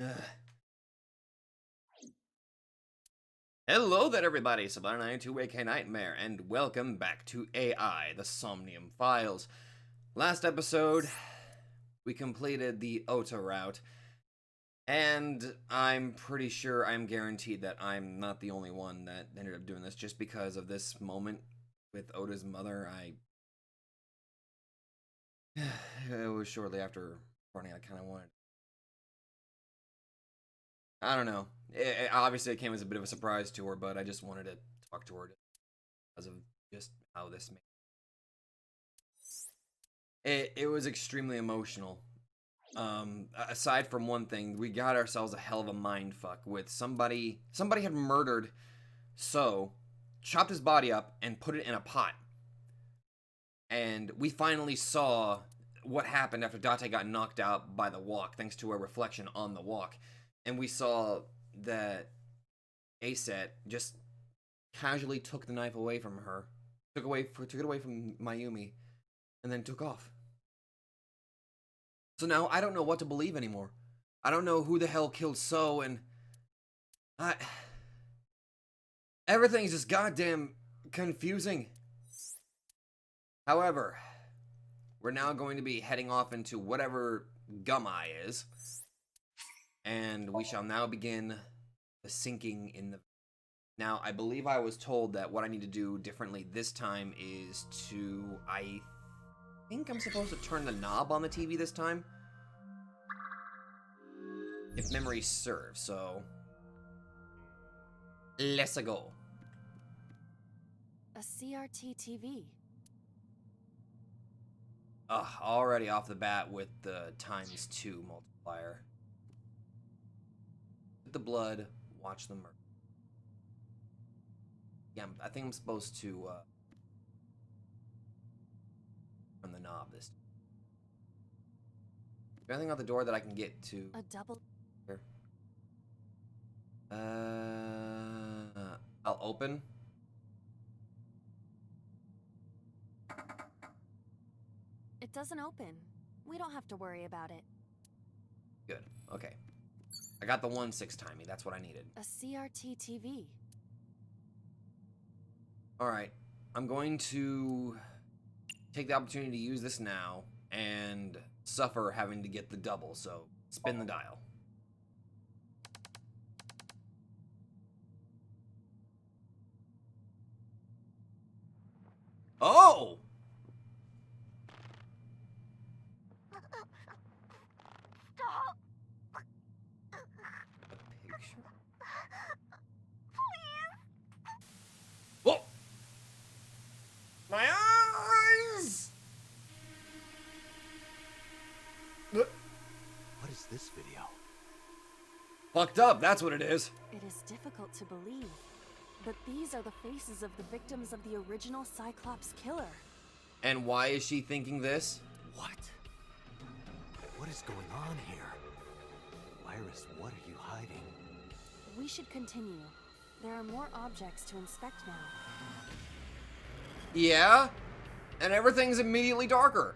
Ugh. Hello there, everybody. Sublime92 aka Nightmare, and welcome back to AI, the Somnium Files. Last episode, we completed the Ota route, and I'm pretty sure, I'm guaranteed that I'm not the only one that ended up doing this, just because of this moment with Ota's mother. It was shortly after running. I kind of wanted. I don't know. Obviously, it came as a bit of a surprise to her, but I just wanted to talk to her because of just how this made it was extremely emotional. Aside from one thing, we got ourselves a hell of a mind fuck with somebody had murdered chopped his body up and put it in a pot. And we finally saw what happened after Date got knocked out by the walk, thanks to a reflection on the walk. And we saw that Aset just casually took the knife away from her, took it away from Mayumi, and then took off. So now I don't know what to believe anymore. I don't know who the hell killed So, and everything's just goddamn confusing. However, we're now going to be heading off into whatever Gumai is, and we shall now begin the sinking in the... Now, I believe I was told that what I need to do differently this time is to... I think I'm supposed to turn the knob on the TV this time, if memory serves, so... Let's go. A CRT TV. Already off the bat with the ×2 multiplier. With the blood, watch the murder. Yeah, I think I'm supposed to turn the knob this time. Is there anything out the door that I can get to? A double. Here. I'll open. It doesn't open. We don't have to worry about it. Good. Okay. I got the 1/6 timing. That's what I needed. A CRT TV. Alright. I'm going to take the opportunity to use this now and suffer having to get the double, so spin the dial. Oh! Stop! A picture? Please! Whoa! My eyes! What is this video? Fucked up, that's what it is. It is difficult to believe, but these are the faces of the victims of the original Cyclops killer. And why is she thinking this? What? What is going on here? Iris, what are you hiding? We should continue. There are more objects to inspect now. Yeah? And everything's immediately darker.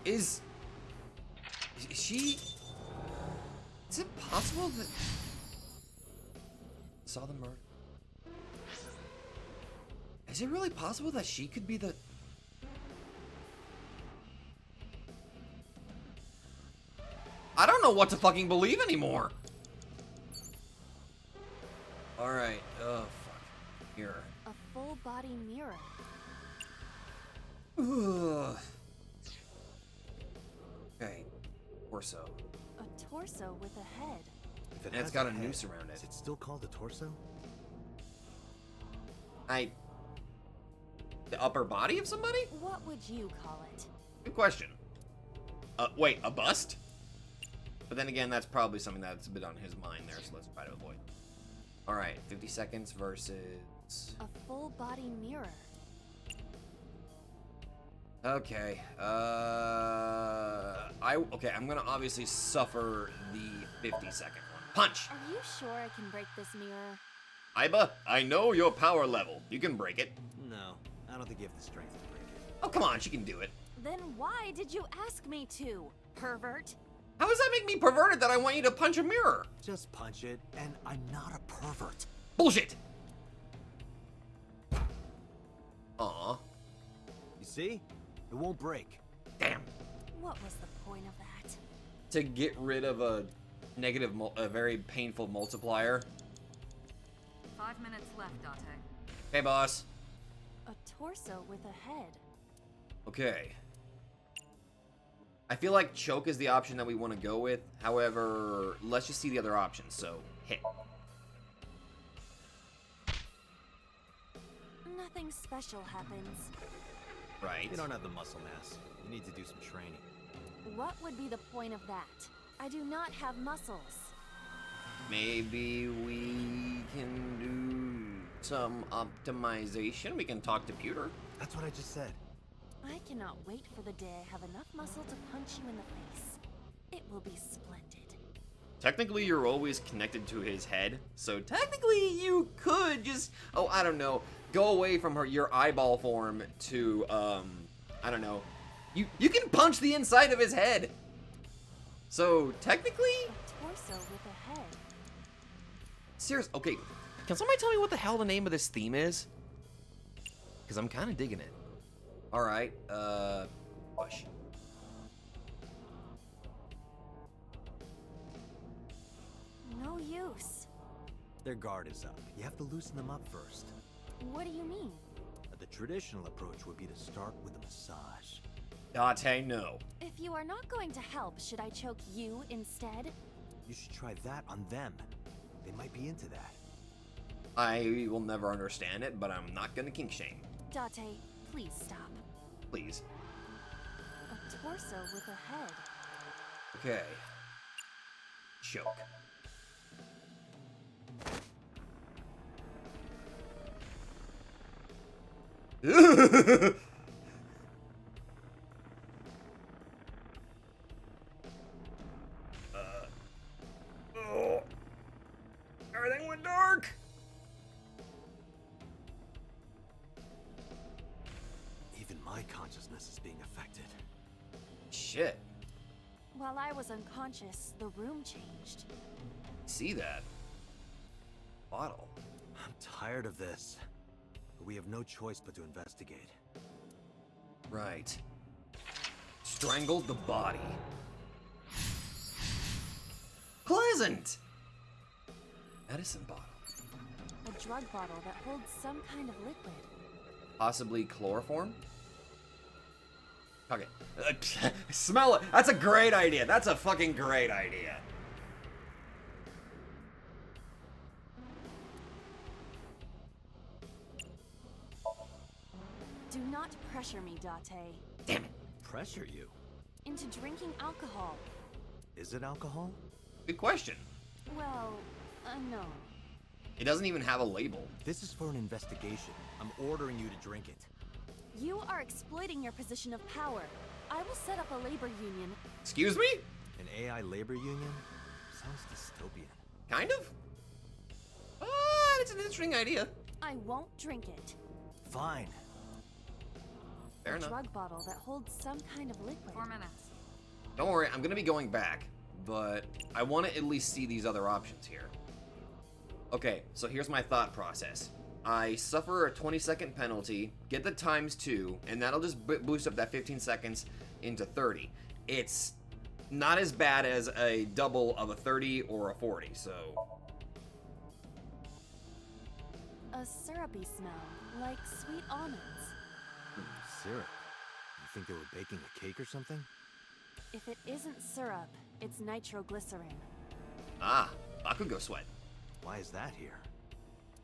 Is she... Is it possible that... Saw the murder? Is it really possible that she could be the... I don't know what to fucking believe anymore. Alright, oh fuck. Here. A full body mirror. Ugh. Okay. Torso. A torso with a head. If it And it's has got a head, noose around it. Is it still called a torso? The upper body of somebody? What would you call it? Good question. Wait, a bust? But then again, that's probably something that's a bit on his mind there, so let's try to avoid. Alright, 50 seconds versus... A full body mirror. Okay, I'm gonna obviously suffer the 50-second one. Punch! Are you sure I can break this mirror? Aiba, I know your power level. You can break it. No, I don't think you have the strength to break it. Oh, come on, she can do it. Then why did you ask me to, pervert? How does that make me perverted that I want you to punch a mirror? Just punch it, and I'm not a pervert. Bullshit! Aw. You see? It won't break. Damn. What was the point of that? To get rid of a a very painful multiplier. 5 minutes left, Date. Hey, boss. A torso with a head. Okay. I feel like choke is the option that we want to go with. However, let's just see the other options. So, hit. Nothing special happens. Right. You don't have the muscle mass. You need to do some training. What would be the point of that? I do not have muscles. Maybe we can do some optimization. We can talk to Pewter. That's what I just said. I cannot wait for the day I have enough muscle to punch you in the face. It will be splendid. Technically, you're always connected to his head, so technically you could just, oh, I don't know, go away from your eyeball form to, I don't know. You can punch the inside of his head. So, technically... A torso with a head. Serious, okay, can somebody tell me what the hell the name of this theme is? Because I'm kind of digging it. Alright, push. No use. Their guard is up. You have to loosen them up first. What do you mean? The traditional approach would be to start with a massage. Date, no. If you are not going to help, should I choke you instead? You should try that on them. They might be into that. I will never understand it, but I'm not gonna kink shame. Date, please stop. Please. A torso with a head. Okay. Choke. Oh. Everything went dark. Even my consciousness is being affected. Shit. While I was unconscious, the room changed. See that? Bottle. I'm tired of this. But we have no choice but to investigate. Right. Strangled the body. Pleasant! Medicine bottle. A drug bottle that holds some kind of liquid. Possibly chloroform? Okay. Smell it! That's a great idea! That's a fucking great idea! Do not pressure me, Date. Damn it! Pressure you? Into drinking alcohol. Is it alcohol? Good question. Well, no. It doesn't even have a label. This is for an investigation. I'm ordering you to drink it. You are exploiting your position of power. I will set up a labor union. Excuse me? An AI labor union? Sounds dystopian. Kind of? It's an interesting idea. I won't drink it. Fine. Fair A enough. drug bottle that holds some kind of liquid. 4 minutes. Don't worry, I'm gonna be going back, but I want to at least see these other options here. Okay, so here's my thought process. I suffer a 20-second penalty, get the ×2, and that'll just boost up that 15 seconds into 30. It's not as bad as a double of a 30 or a 40, so... A syrupy smell, like sweet almonds. Syrup. You think they were baking a cake or something? If it isn't syrup, it's nitroglycerin. Ah, Bakugo sweat. Why is that here?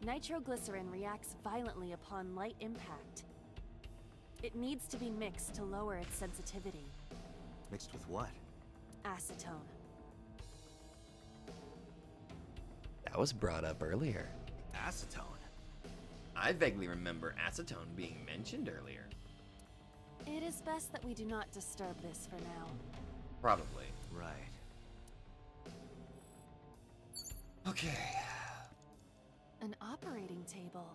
Nitroglycerin reacts violently upon light impact. It needs to be mixed to lower its sensitivity. Mixed with what? Acetone. That was brought up earlier. Acetone. I vaguely remember acetone being mentioned earlier. It is best that we do not disturb this for now. Probably. Right. Okay. An operating table.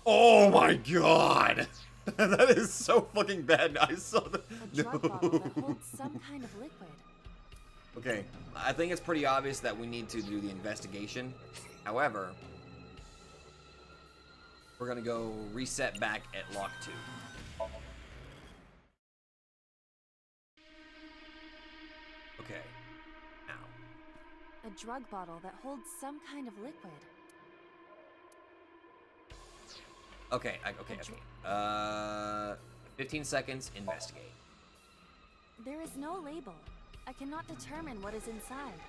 Oh my god! That is so fucking bad. I saw that. A drug bottle that holds some kind of liquid. Okay, I think it's pretty obvious that we need to do the investigation. However, we're gonna go reset back at lock 2. Okay, now. A drug bottle that holds some kind of liquid. Okay, okay. 15 seconds, investigate. There is no label. I cannot determine what is inside.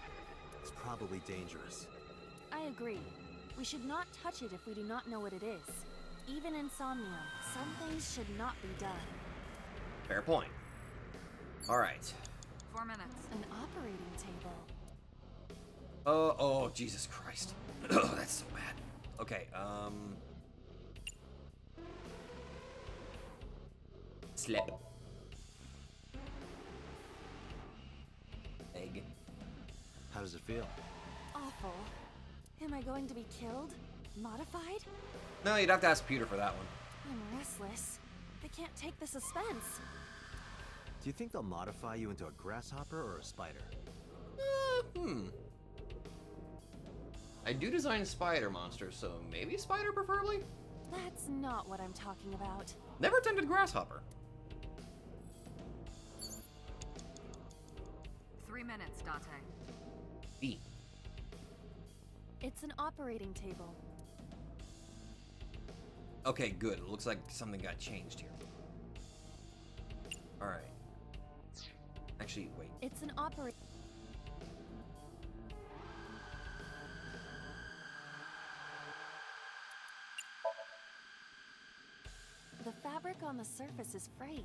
It's probably dangerous. I agree. We should not touch it if we do not know what it is. Even in Somnium, some things should not be done. Fair point. Alright. 4 minutes. An operating table. Oh, Jesus Christ. Oh, that's so bad. Okay, Slip. Egg. How does it feel? Awful. Am I going to be killed? Modified? No, you'd have to ask Peter for that one. I'm restless. I can't take the suspense. Do you think they'll modify you into a grasshopper or a spider? I do design spider monsters, so maybe spider preferably? That's not what I'm talking about. Never attempted grasshopper. 3 minutes, Date. B. It's an operating table. Okay, good. It looks like something got changed here. Alright. Actually, wait. It's an operating... The fabric on the surface is frayed.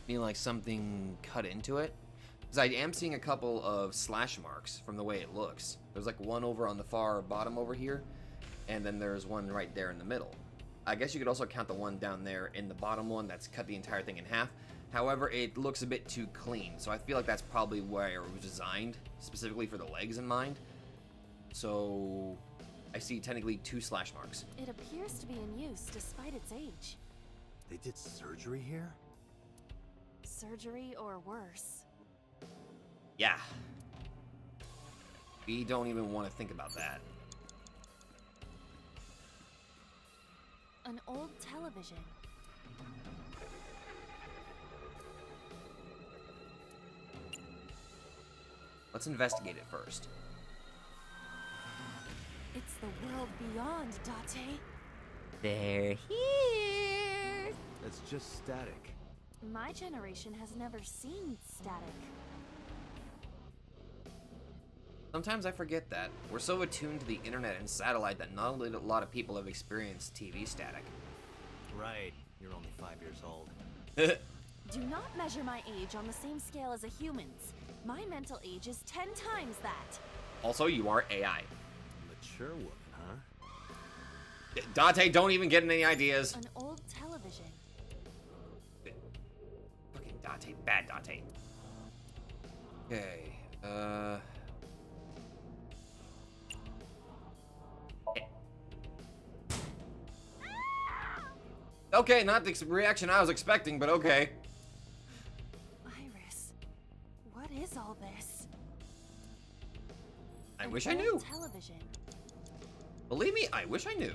Mean like something cut into it? Because I am seeing a couple of slash marks from the way it looks. There's like one over on the far bottom over here, and then there's one right there in the middle. I guess you could also count the one down there in the bottom one that's cut the entire thing in half. However, it looks a bit too clean, so I feel like that's probably where it was designed, specifically for the legs in mind. So I see technically 2 slash marks. It appears to be in use despite its age. They did surgery here? Surgery or worse. Yeah. We don't even want to think about that. An old television. Let's investigate it first. It's the world beyond, Date. They're here. It's just static. My generation has never seen static. Sometimes I forget that. We're so attuned to the internet and satellite that not only a lot of people have experienced TV static. Right. You're only 5 years old. Do not measure my age on the same scale as a human's. My mental age is 10 times that. Also, you are AI. Mature woman, huh? Date, don't even get any ideas. An old television. Fucking Date, bad Date. Okay, Okay, not the reaction I was expecting, but okay. Iris, what is all this? I An wish I old knew. Television. Believe me, I wish I knew.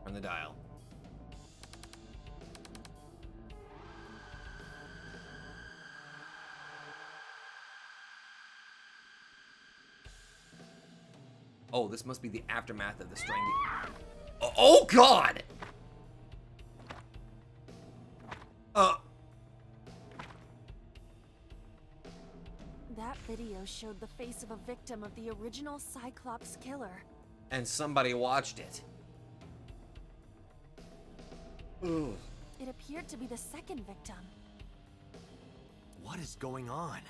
Turn the dial. Oh, this must be the aftermath of the strangling. Oh God! That video showed the face of a victim of the original Cyclops killer. And somebody watched it. Ugh. It appeared to be the second victim. What is going on?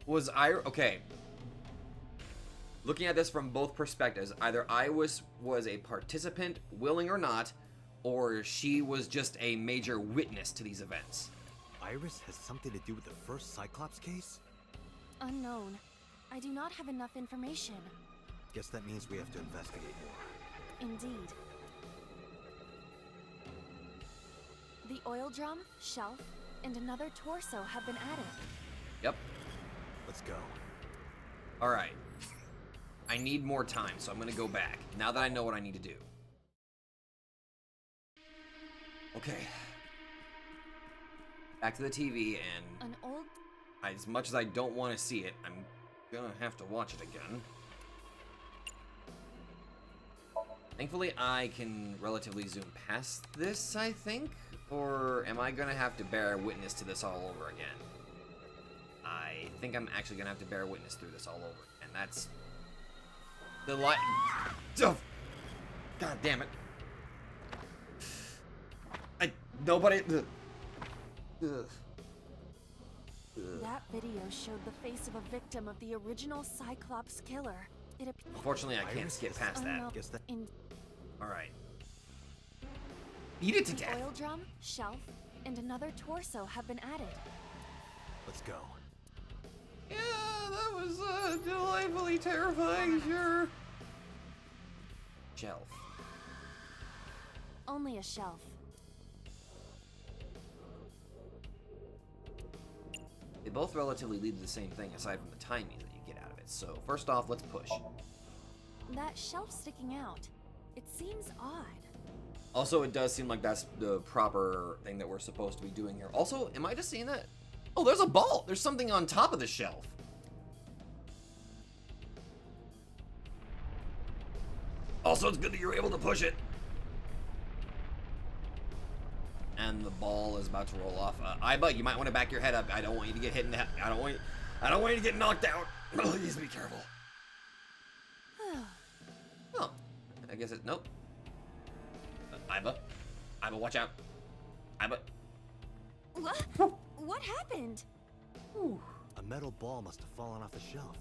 Was I okay? Looking at this from both perspectives, either I was a participant, willing or not, or she was just a major witness to these events. Iris has something to do with the first Cyclops case? Unknown. I do not have enough information. Guess that means we have to investigate more. Indeed. The oil drum, shelf, and another torso have been added. Yep. Let's go. Alright. I need more time, so I'm gonna go back, now that I know what I need to do. Okay. Back to the TV, and An old... as much as I don't want to see it, I'm gonna have to watch it again. Thankfully, I can relatively zoom past this, I think? Or am I gonna have to bear witness to this all over again? I think I'm actually gonna have to bear witness through this all over. And that's... the light... Oh, God damn it. Nobody... That video showed the face of a victim of the original Cyclops killer. It appears... Unfortunately, I can't skip past that. Guess that. Alright. Beat it to death. Oil drum, shelf, and another torso have been added. Let's go. Yeah, that was delightfully terrifying, sure. Shelf. Only a shelf. They both relatively lead to the same thing aside from the timing that you get out of it. So, first off, let's push. That shelf sticking out. It seems odd. Also, it does seem like that's the proper thing that we're supposed to be doing here. Also, am I just seeing that? Oh, there's a ball! There's something on top of the shelf. Also, it's good that you're able to push it. And the ball is about to roll off. Iba, you might want to back your head up. I don't want you to get hit in the head. I don't want you to get knocked out. Please be careful. Oh, I guess it. Nope. Iba, watch out. Iba. What? What happened? A metal ball must have fallen off the shelf.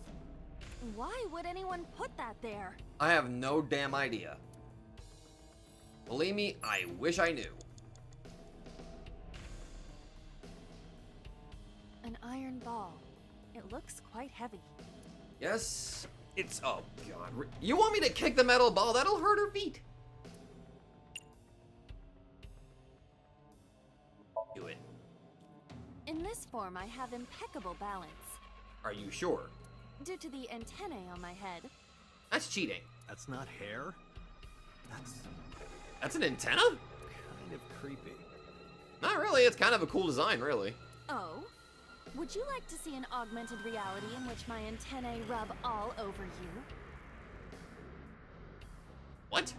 Why would anyone put that there? I have no damn idea. Believe me, I wish I knew. An iron ball. It looks quite heavy. Yes, it's... oh, God. You want me to kick the metal ball? That'll hurt her feet. Do it. In this form, I have impeccable balance. Are you sure? Due to the antennae on my head. That's cheating. That's not hair. That's an antenna? Kind of creepy. Not really. It's kind of a cool design, really. Oh? Would you like to see an augmented reality in which my antennae rub all over you? What?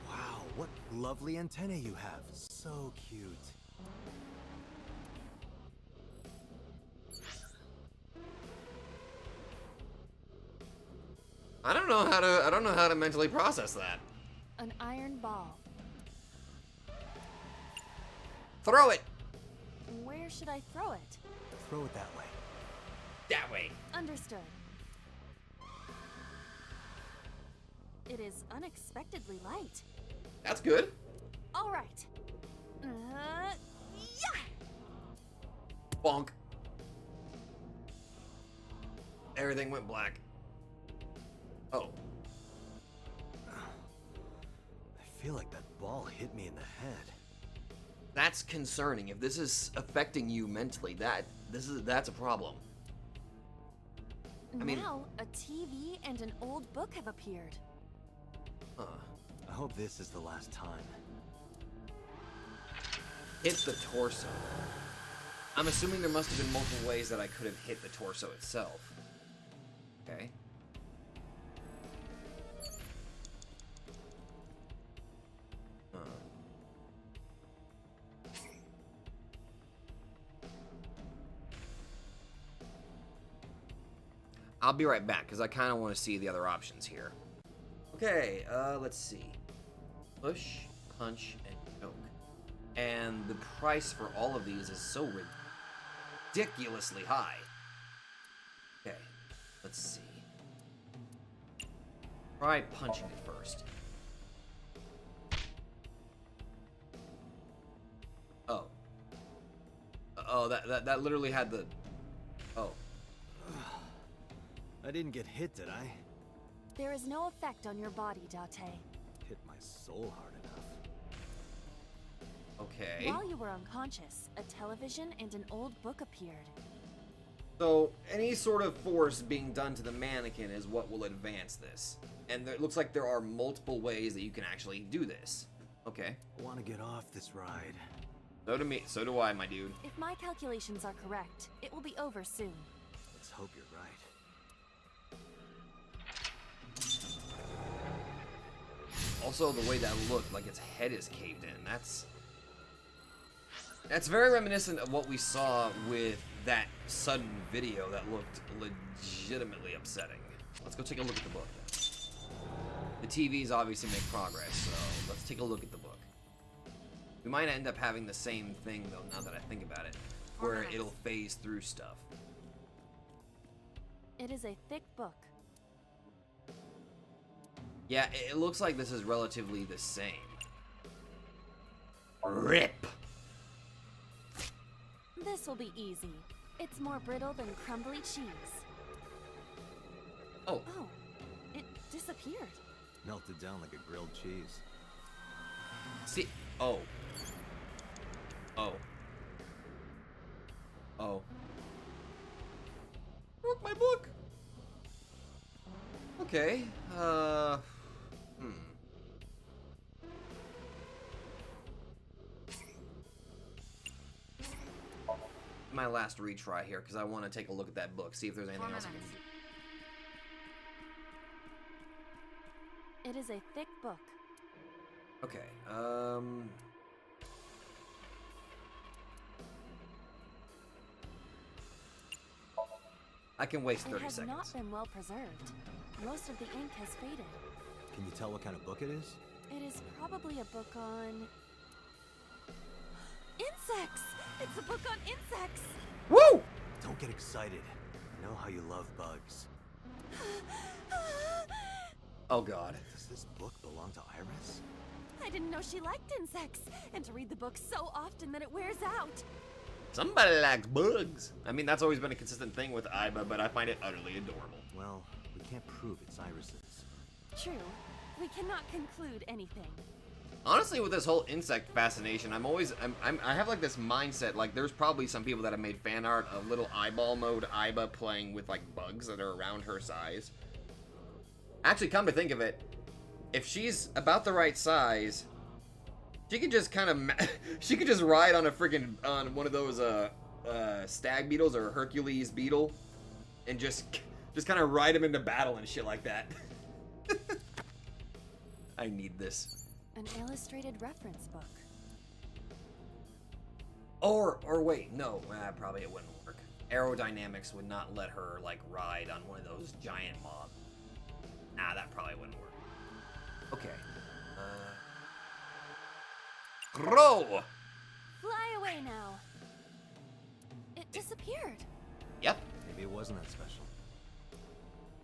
Wow, what lovely antennae you have. So cute. I don't know how to mentally process that. An iron ball. Throw it. Where should I throw it? Throw it that way. That way. Understood. It is unexpectedly light. That's good. All right. Yeah! Bonk. Everything went black. Oh. I feel like that ball hit me in the head. That's concerning. If this is affecting you mentally, that's a problem. I mean, now, a TV and an old book have appeared. I hope this is the last time. hit the torso. I'm assuming there must have been multiple ways that I could have hit the torso itself. Okay. I'll be right back, because I kind of want to see the other options here. Okay, let's see. Push, punch, and choke. And the price for all of these is so ridiculously high. Okay, let's see. Try punching it first. Oh. Oh, that literally had the... Oh. I didn't get hit, did I? There is no effect on your body, Date. Hit my soul hard enough. Okay. While you were unconscious, a television and an old book appeared. So, any sort of force being done to the mannequin is what will advance this. And it looks like there are multiple ways that you can actually do this. Okay. I want to get off this ride. So do I, my dude. If my calculations are correct, it will be over soon. Let's hope you're right. Also, the way that looked, like its head is caved in, that's very reminiscent of what we saw with that sudden video that looked legitimately upsetting. Let's go take a look at the book then. The TVs obviously make progress, so let's take a look at the book. We might end up having the same thing though, now that I think about it, where it'll phase through stuff. It is a thick book. Yeah, it looks like this is relatively the same. RIP! This will be easy. It's more brittle than crumbly cheese. Oh. Oh, it disappeared. Melted down like a grilled cheese. See, oh. Oh. Oh. Look, my book! Okay, My last retry here, because I want to take a look at that book, see if there's anything 4 else I minutes. can do. It is a thick book. Okay, I can waste 30 It has seconds. not been well preserved. Most of the ink has faded. Can you tell what kind of book it is? It is probably a book on... insects! It's a book on insects! Woo! Don't get excited. I know how you love bugs. Oh god. Does this book belong to Iris? I didn't know she liked insects, and to read the book so often that it wears out. Somebody likes bugs. I mean, that's always been a consistent thing with Iba, but I find it utterly adorable. Well, we can't prove it's Iris's. True. We cannot conclude anything. Honestly, with this whole insect fascination, I have like this mindset, like there's probably some people that have made fan art of little eyeball mode Iba playing with like bugs that are around her size. Actually, come to think of it, if she's about the right size, she could just kind of, she could just ride on a freaking, on one of those stag beetles or Hercules beetle, and just kind of ride him into battle and shit like that. I need this. An illustrated reference book. Or wait, no, probably it wouldn't work. Aerodynamics would not let her, like, ride on one of those giant mobs. Nah, that probably wouldn't work. Okay. Grow! Fly away now. It disappeared. Yep. Maybe it wasn't that special.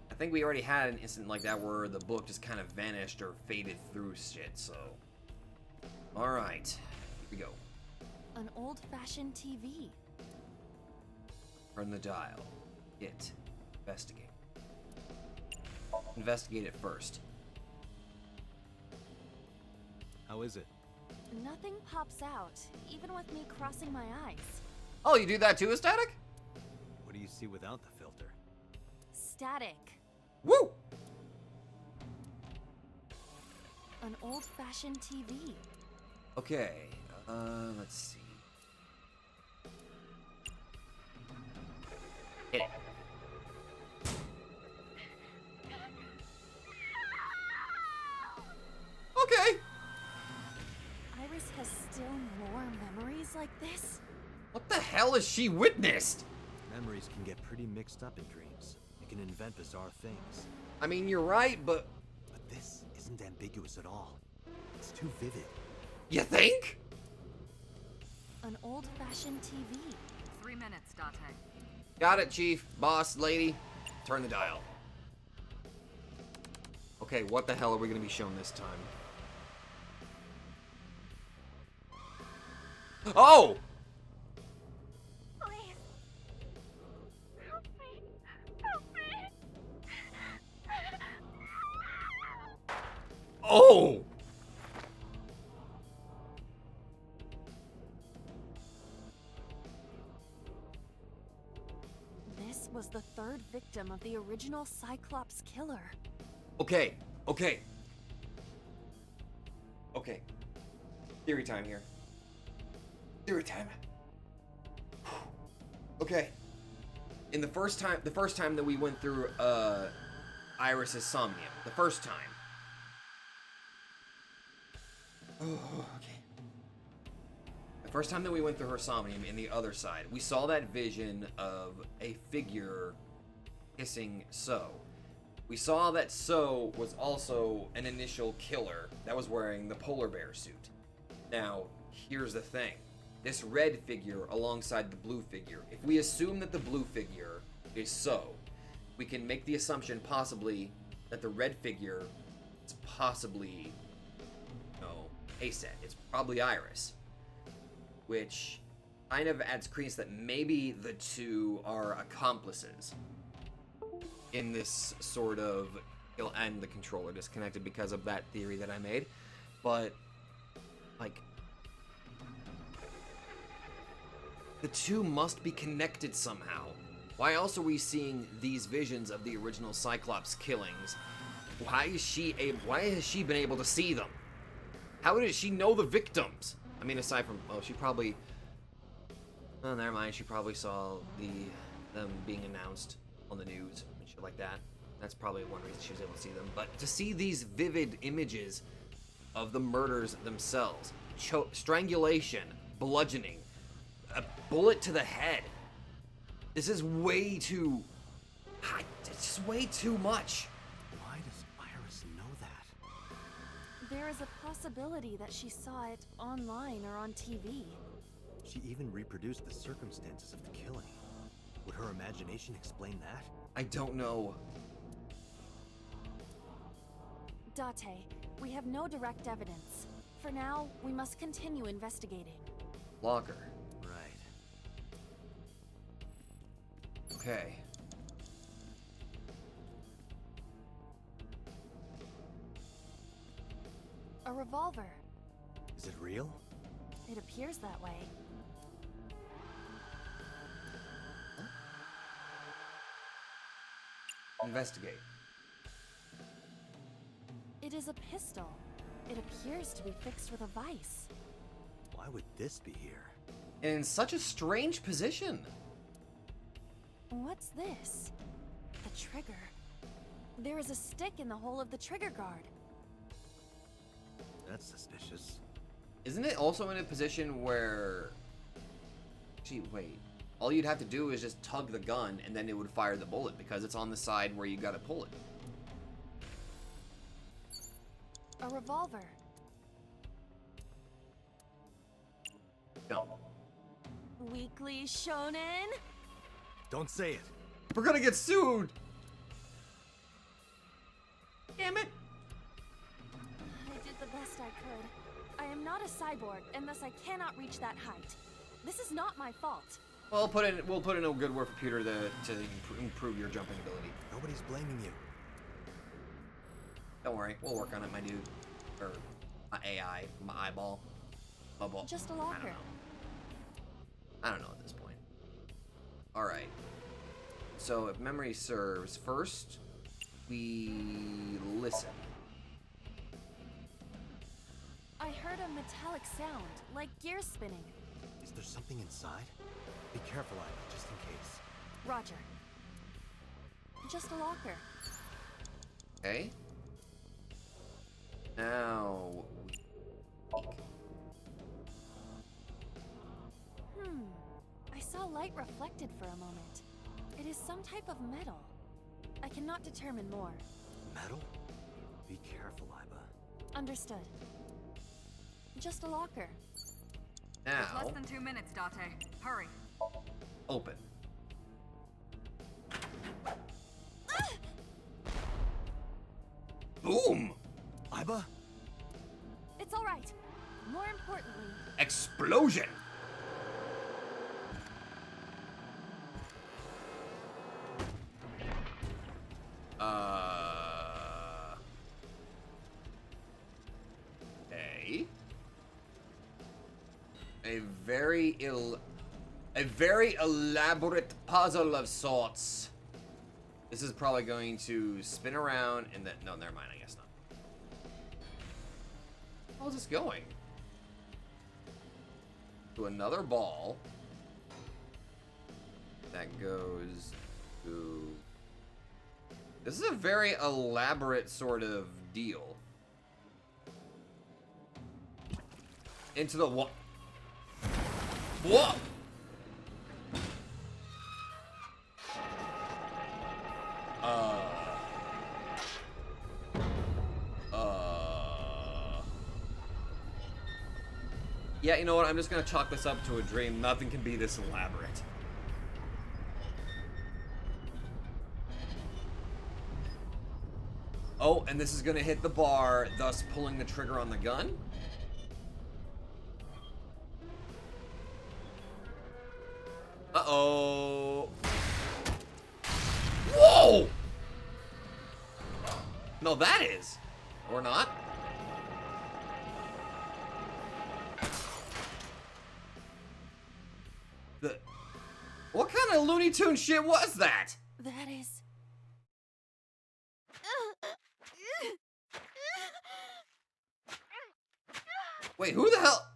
I think we already had an incident like that where the book just kind of vanished or faded through shit, so... Alright. Here we go. An old-fashioned TV. Turn the dial. Hit. Investigate. Investigate it first. How is it? Nothing pops out, even with me crossing my eyes. Oh, you do that too, Static? What do you see without the filter? Static. Woo! An old-fashioned TV. Okay, let's see. Hit it. Okay. Iris has still more memories like this? What the hell has she witnessed? Memories can get pretty mixed up in dreams. It can invent bizarre things. I mean, you're right, but... But this isn't ambiguous at all. It's too vivid. You think? An old-fashioned TV. 3 minutes, Date. Got it, Chief. Boss, lady. Turn the dial. Okay, what the hell are we gonna be shown this time? Oh! Please. Help me. Help me. Oh! was the third victim of the original Cyclops killer. Okay. Theory time here. Theory time. Okay. In the first time that we went through Iris's Somnium, the first time. Oh, okay. The first time that we went through her Somnium in the other side, we saw that vision of a figure kissing So. We saw that So was also an initial killer that was wearing the polar bear suit. Now, here's the thing. This red figure alongside the blue figure, if we assume that the blue figure is So, we can make the assumption possibly that the red figure is possibly, Aset. It's probably Iris. Which kind of adds credence that maybe the two are accomplices in this sort of kill and the controller disconnected because of that theory that I made. But, like, the two must be connected somehow. Why else are we seeing these visions of the original Cyclops killings? Why has she been able to see them? How did she know the victims? I mean, aside from, she probably, never mind, she probably saw them being announced on the news and shit like that. That's probably one reason she was able to see them. But to see these vivid images of the murders themselves, strangulation, bludgeoning, a bullet to the head, this is way too, it's just way too much. Why does Iris know that? There is a possibility that she saw it online or on TV. She even reproduced the circumstances of the killing. Would her imagination explain that? I don't know. Date, we have no direct evidence. For now, we must continue investigating. Locker. Right. Okay. A revolver. Is it real? It appears that way. Investigate. It is a pistol. It appears to be fixed with a vise. Why would this be here? In such a strange position. What's this? The trigger. There is a stick in the hole of the trigger guard. That's suspicious. Isn't it also in a position where... Gee, wait. All you'd have to do is just tug the gun and then it would fire the bullet because it's on the side where you gotta pull it. A revolver. No. Weekly Shonen? Don't say it. We're gonna get sued! Damn it! I did the best I could. I am not a cyborg, and thus I cannot reach that height. This is not my fault. Well, we'll put in a good word for Peter to improve your jumping ability. Nobody's blaming you. Don't worry, we'll work on it, my dude. Or my AI, my eyeball. Bubble. Just a locker. I don't know at this point. Alright. So, if memory serves, first, we listen. I heard a metallic sound, like gears spinning. Is there something inside? Be careful, Ida, just in case. Roger. Just a locker. Okay. Now... I saw light reflected for a moment. It is some type of metal. I cannot determine more. Metal? Be careful, Iba. Understood. Just a locker. There's Now, less than 2 minutes, Date. Hurry. open. Boom! Iba? It's all right. More importantly, Explosion! A very A very elaborate puzzle of sorts. This is probably going to spin around and then... No, never mind, I guess not. How's this going? To another ball. That goes to... This is a very elaborate sort of deal. Into the what? Whoa! Yeah, you know what? I'm just gonna chalk this up to a dream. Nothing can be this elaborate. Oh, and this is gonna hit the bar, thus pulling the trigger on the gun. Uh-oh. Whoa! No, that is. Or not. What kind of Looney Tune shit was that? That is... Wait, who the hell?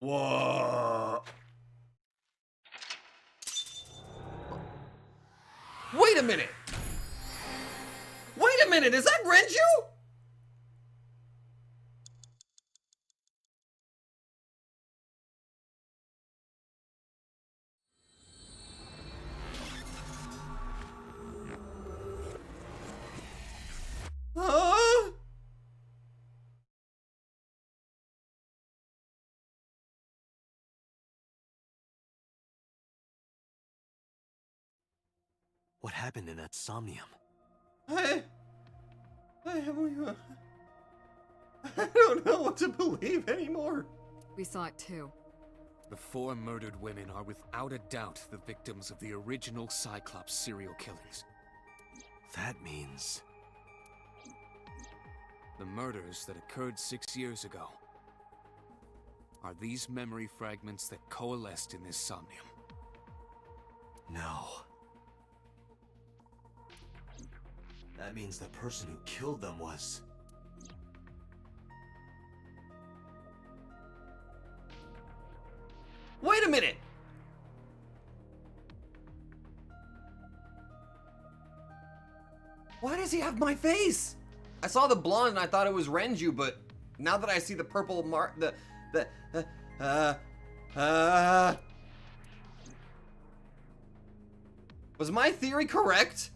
Whoa. Wait a minute. Wait a minute, is that Renju? What happened in that Somnium? I don't know what to believe anymore. We saw it too. The 4 murdered women are without a doubt the victims of the original Cyclops serial killings. That means... The murders that occurred 6 years ago are these memory fragments that coalesced in this Somnium. No. That means the person who killed them was... Wait a minute! Why does he have my face? I saw the blonde and I thought it was Renju, but now that I see the purple mark, was my theory correct?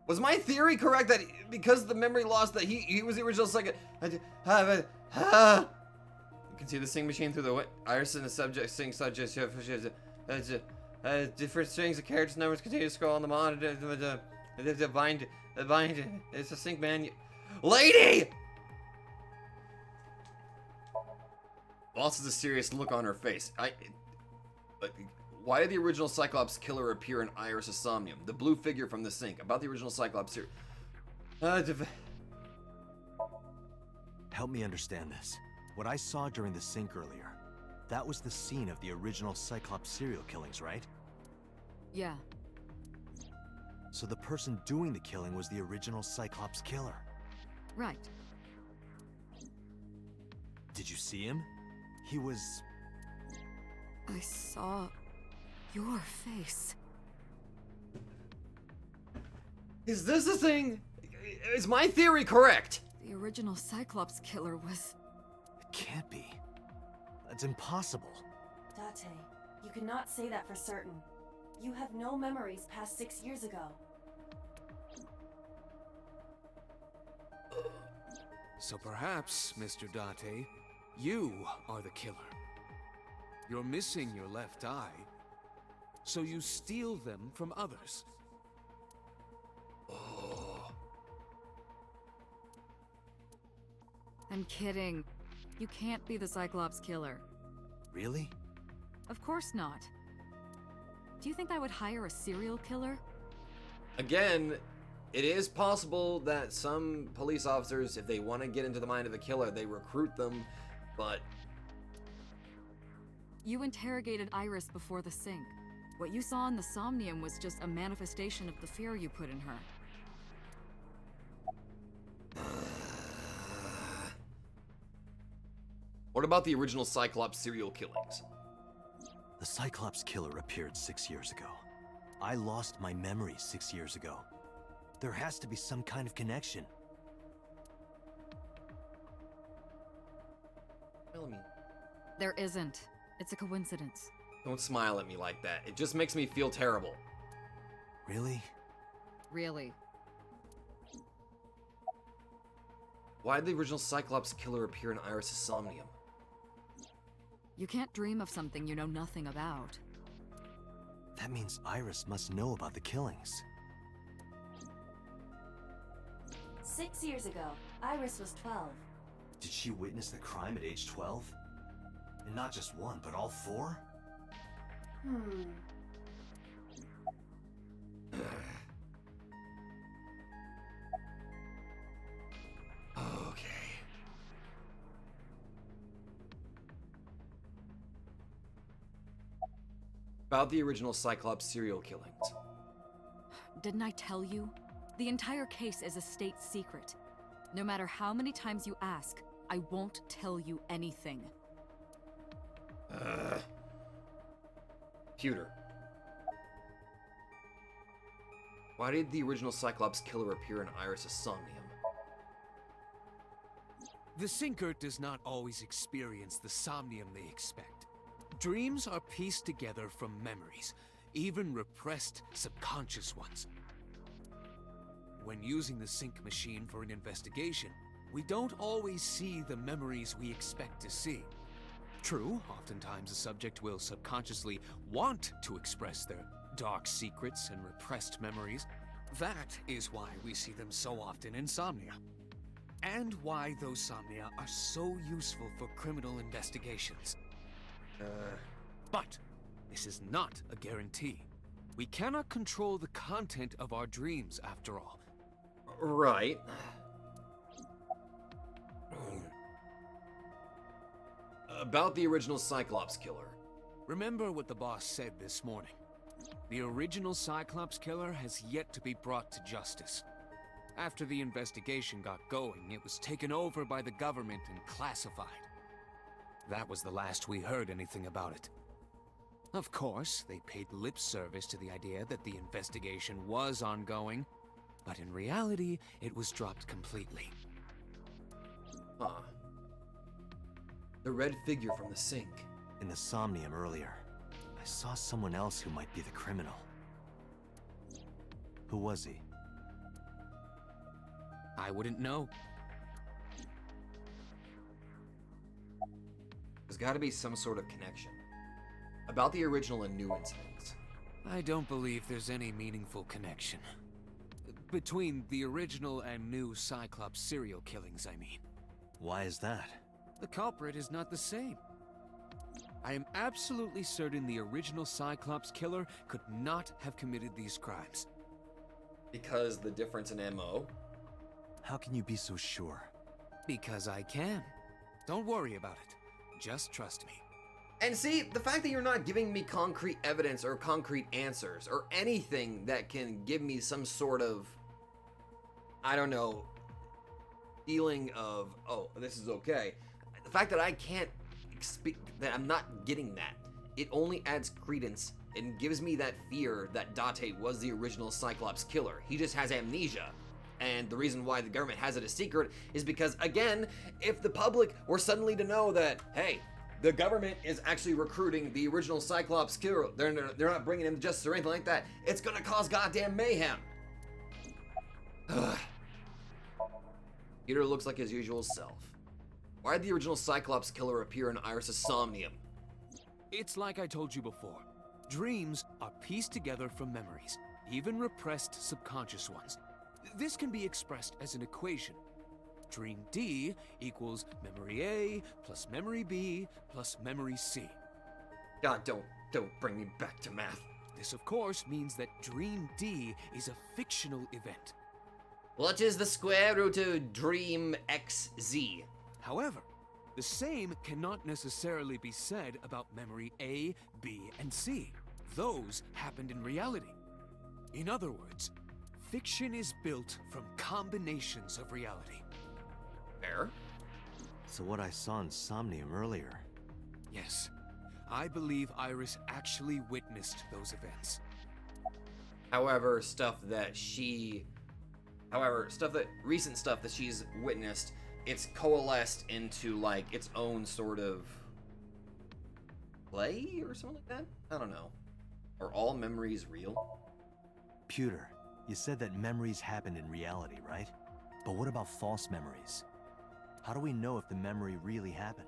Was my theory correct that because of the memory loss that he was the original second? You can see the sing machine through the iris and the subject sing subject. Different strings of characters numbers continue to scroll on the monitor. The bind, it's a sync man. Lady! Lost is a serious look on her face. Why did the original Cyclops killer appear in Iris of Somnium? The blue figure from the sink. About the original Cyclops series. Help me understand this. What I saw during the sink earlier, that was the scene of the original Cyclops serial killings, right? Yeah. So the person doing the killing was the original Cyclops killer. Right. Did you see him? He was... I saw your face. Is this the thing? Is my theory correct? The original Cyclops killer was... It can't be. That's impossible. Date, you cannot say that for certain. You have no memories past 6 years ago. So perhaps, Mr. Date, you are the killer. You're missing your left eye, so you steal them from others. I'm kidding. You can't be the Cyclops killer. Really? Of course not. Do you think I would hire a serial killer? Again, It is possible that some police officers, if they want to get into the mind of the killer, they recruit them, but... You interrogated Iris before the sync. What you saw in the Somnium was just a manifestation of the fear you put in her. What about the original Cyclops serial killings? The Cyclops killer appeared 6 years ago. I lost my memory 6 years ago. There has to be some kind of connection. Tell me. There isn't. It's a coincidence. Don't smile at me like that. It just makes me feel terrible. Really? Really. Why did the original Cyclops killer appear in Iris' Somnium? You can't dream of something you know nothing about. That means Iris must know about the killings. 6 years ago, Iris was 12. Did she witness the crime at age 12? And not just one, but all four? Okay. About the original Cyclops serial killings. Didn't I tell you? The entire case is a state secret. No matter how many times you ask, I won't tell you anything. Pewter. Why did the original Cyclops killer appear in Iris' Somnium? The Sinker does not always experience the somnium they expect. Dreams are pieced together from memories, even repressed subconscious ones. When using the sync machine for an investigation, we don't always see the memories we expect to see. True, oftentimes a subject will subconsciously want to express their dark secrets and repressed memories. That is why we see them so often in Somnia. And why those Somnia are so useful for criminal investigations. But this is not a guarantee. We cannot control the content of our dreams, after all. Right. About the original Cyclops killer. Remember what the boss said this morning. The original Cyclops killer has yet to be brought to justice. After the investigation got going, it was taken over by the government and classified. That was the last we heard anything about it. Of course, they paid lip service to the idea that the investigation was ongoing, but in reality, it was dropped completely. Huh. The red figure from the sink. In the Somnium earlier, I saw someone else who might be the criminal. Who was he? I wouldn't know. There's gotta be some sort of connection. About the original and new incidents. I don't believe there's any meaningful connection. Between the original and new Cyclops serial killings, I mean. Why is that? The culprit is not the same. I am absolutely certain the original Cyclops killer could not have committed these crimes. Because the difference in MO? How can you be so sure? Because I can. Don't worry about it. Just trust me. And see, the fact that you're not giving me concrete evidence or concrete answers or anything that can give me some sort of, I don't know, feeling of, oh, this is okay. The fact that I can't that I'm not getting that, it only adds credence and gives me that fear that Date was the original Cyclops killer. He just has amnesia. And the reason why the government has it a secret is because, again, if the public were suddenly to know that, hey, the government is actually recruiting the original Cyclops killer, they're not bringing him to justice or anything like that, it's gonna cause goddamn mayhem. Peter looks like his usual self. Why did the original Cyclops killer appear in Iris' Somnium? It's like I told you before. Dreams are pieced together from memories, even repressed subconscious ones. This can be expressed as an equation. Dream D equals memory A plus memory B plus memory C. God, don't bring me back to math. This, of course, means that Dream D is a fictional event. What is the square root of dream XZ? However, the same cannot necessarily be said about memory A, B, and C. Those happened in reality. In other words, fiction is built from combinations of reality. Fair. So what I saw in Somnium earlier. Yes, I believe Iris actually witnessed those events. However, recent stuff that she's witnessed, it's coalesced into, like, its own sort of play or something like that? I don't know. Are all memories real? Pewter, you said that memories happen in reality, right? But what about false memories? How do we know if the memory really happened?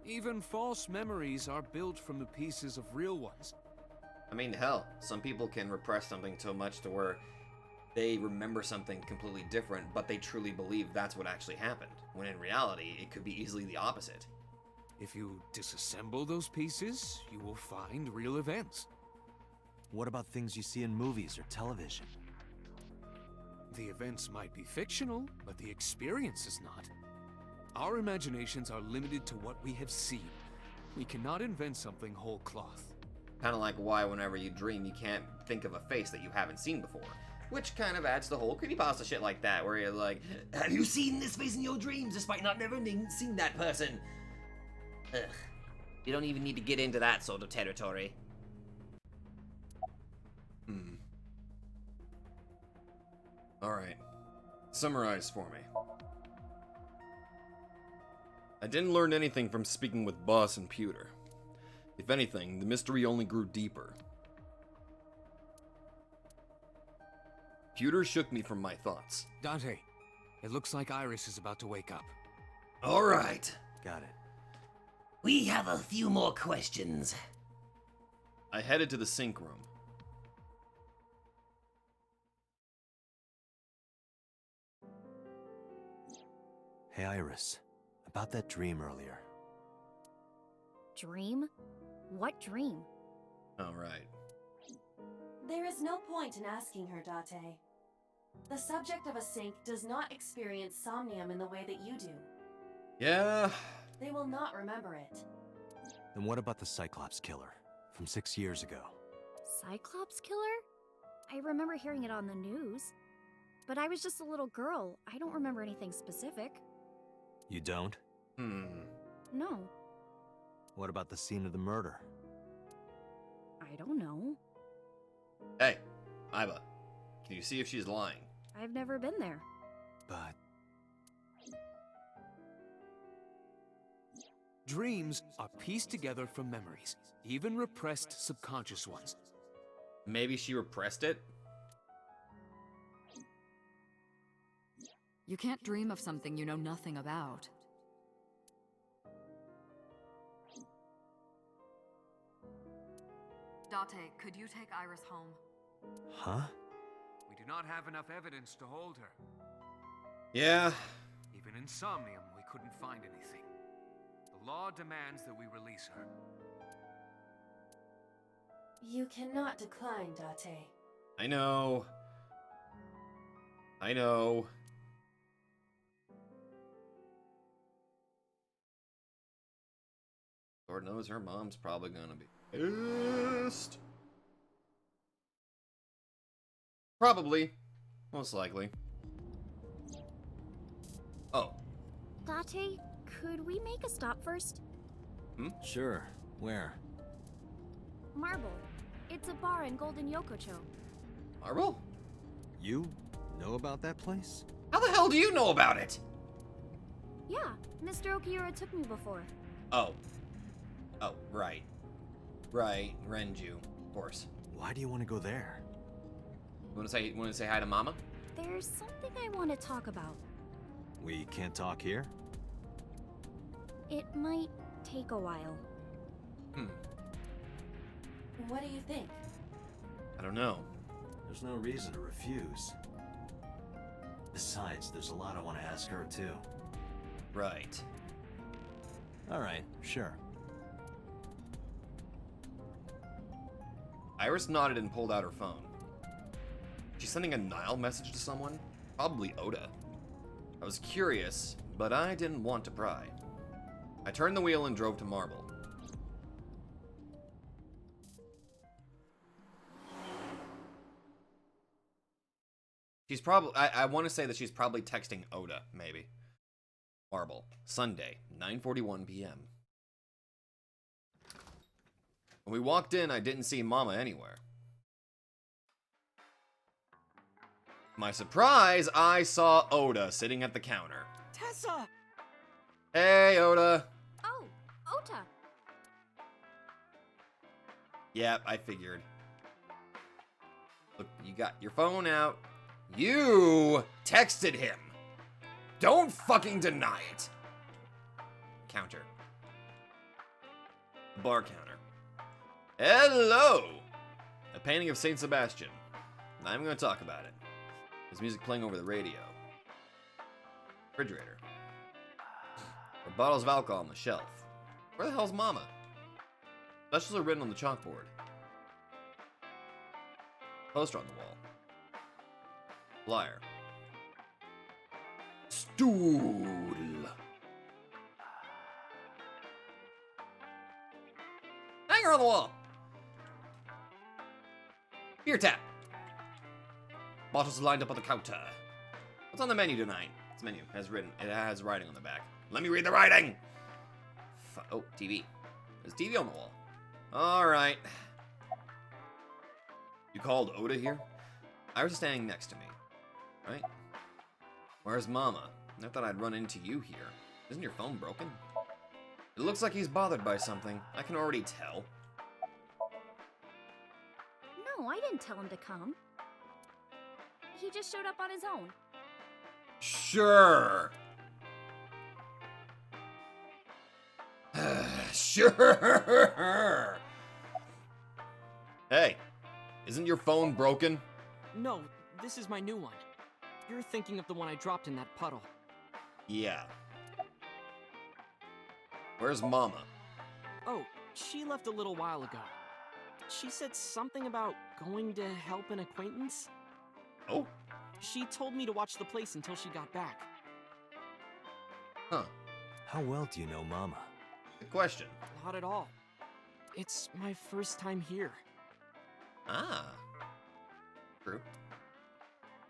Even false memories are built from the pieces of real ones. I mean, hell, some people can repress something so much to where they remember something completely different, but they truly believe that's what actually happened, when in reality, it could be easily the opposite. If you disassemble those pieces, you will find real events. What about things you see in movies or television? The events might be fictional, but the experience is not. Our imaginations are limited to what we have seen. We cannot invent something whole cloth. Kind of like why whenever you dream, you can't think of a face that you haven't seen before. Which kind of adds to the whole creepypasta shit like that, where you're like, have you seen this face in your dreams despite not never seen that person? Ugh. You don't even need to get into that sort of territory. Alright. Summarize for me. I didn't learn anything from speaking with Boss and Pewter. If anything, the mystery only grew deeper. Pewter shook me from my thoughts. Dante, it looks like Iris is about to wake up. Alright. Got it. We have a few more questions. I headed to the sink room. Hey Iris, about that dream earlier. Dream? What dream? Alright. There is no point in asking her, Date. The subject of a sink does not experience somnium in the way that you do. Yeah. They will not remember it. Then what about the Cyclops killer from 6 years ago? Cyclops killer? I remember hearing it on the news. But I was just a little girl. I don't remember anything specific. You don't? No. What about the scene of the murder? I don't know. Hey, Iba, can you see if she's lying? I've never been there. But Dreams are pieced together from memories, even repressed subconscious ones. Maybe she repressed it? You can't dream of something you know nothing about. Date, could you take Iris home? huh? We do not have enough evidence to hold her. Yeah. Even in Somnium, we couldn't find anything. The law demands that we release her. You cannot decline, Date. I know. I know. Lord knows her mom's probably gonna be pissed. Probably. Most likely. Oh. Date, could we make a stop first? Sure. Where? Marble. It's a bar in Golden Yokocho. Marble? You know about that place? How the hell do you know about it? Yeah, Mr. Okiura took me before. Oh. Oh, right. Right, Renju, of course. Why do you want to go there? Want to say hi to Mama? There's something I want to talk about. We can't talk here? It might take a while. What do you think? I don't know. There's no reason to refuse. Besides, there's a lot I want to ask her too. Right. Alright, sure. Iris nodded and pulled out her phone. She's sending a Nile message to someone? Probably Oda. I was curious, but I didn't want to pry. I turned the wheel and drove to Marble. She's probably, I want to say that she's probably texting Oda, maybe. Marble, Sunday, 9:41 p.m. When we walked in, I didn't see Mama anywhere. My surprise, I saw Oda sitting at the counter. Tessa! Hey, Oda. Oh, Ota. Yep, I figured. Look, you got your phone out. You texted him. Don't fucking deny it. Counter. Bar counter. Hello! A painting of Saint Sebastian. I'm gonna talk about it. There's music playing over the radio. Refrigerator. There are bottles of alcohol on the shelf. Where the hell's Mama? Specials are written on the chalkboard. Poster on the wall. Flyer. Stool. Hanger on the wall. Beer tap. Bottles lined up on the counter. What's on the menu tonight? This menu has written. It has writing on the back. Let me read the writing. Oh, TV. There's TV on the wall. All right. You called Oda here? Iris standing next to me, right? Where's Mama? I thought I'd run into you here. Isn't your phone broken? It looks like he's bothered by something. I can already tell. No, I didn't tell him to come. He just showed up on his own. Sure. Sure. Hey, isn't your phone broken? No, this is my new one. You're thinking of the one I dropped in that puddle. Yeah. Where's Mama? Oh, she left a little while ago. She said something about going to help an acquaintance. Oh? She told me to watch the place until she got back. Huh. How well do you know Mama? Good question. Not at all. It's my first time here. Ah. True.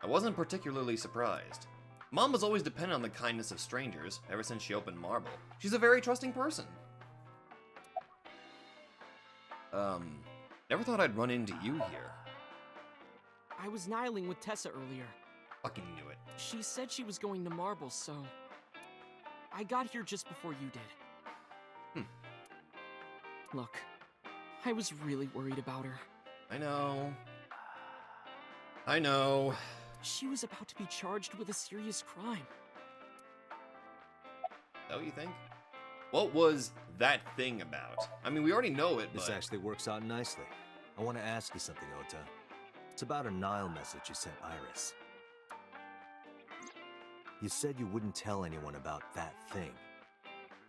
I wasn't particularly surprised. Mama's always depended on the kindness of strangers ever since she opened Marble. She's a very trusting person. Never thought I'd run into you here. I was nihiling with Tessa earlier. Fucking knew it. She said she was going to Marble, so I got here just before you did. Look, I was really worried about her. I know. I know. She was about to be charged with a serious crime. Is that what you think? What was that thing about? I mean, we already know it, This but... actually works out nicely. I want to ask you something, Ota. It's about a Nile message you sent Iris. You said you wouldn't tell anyone about that thing.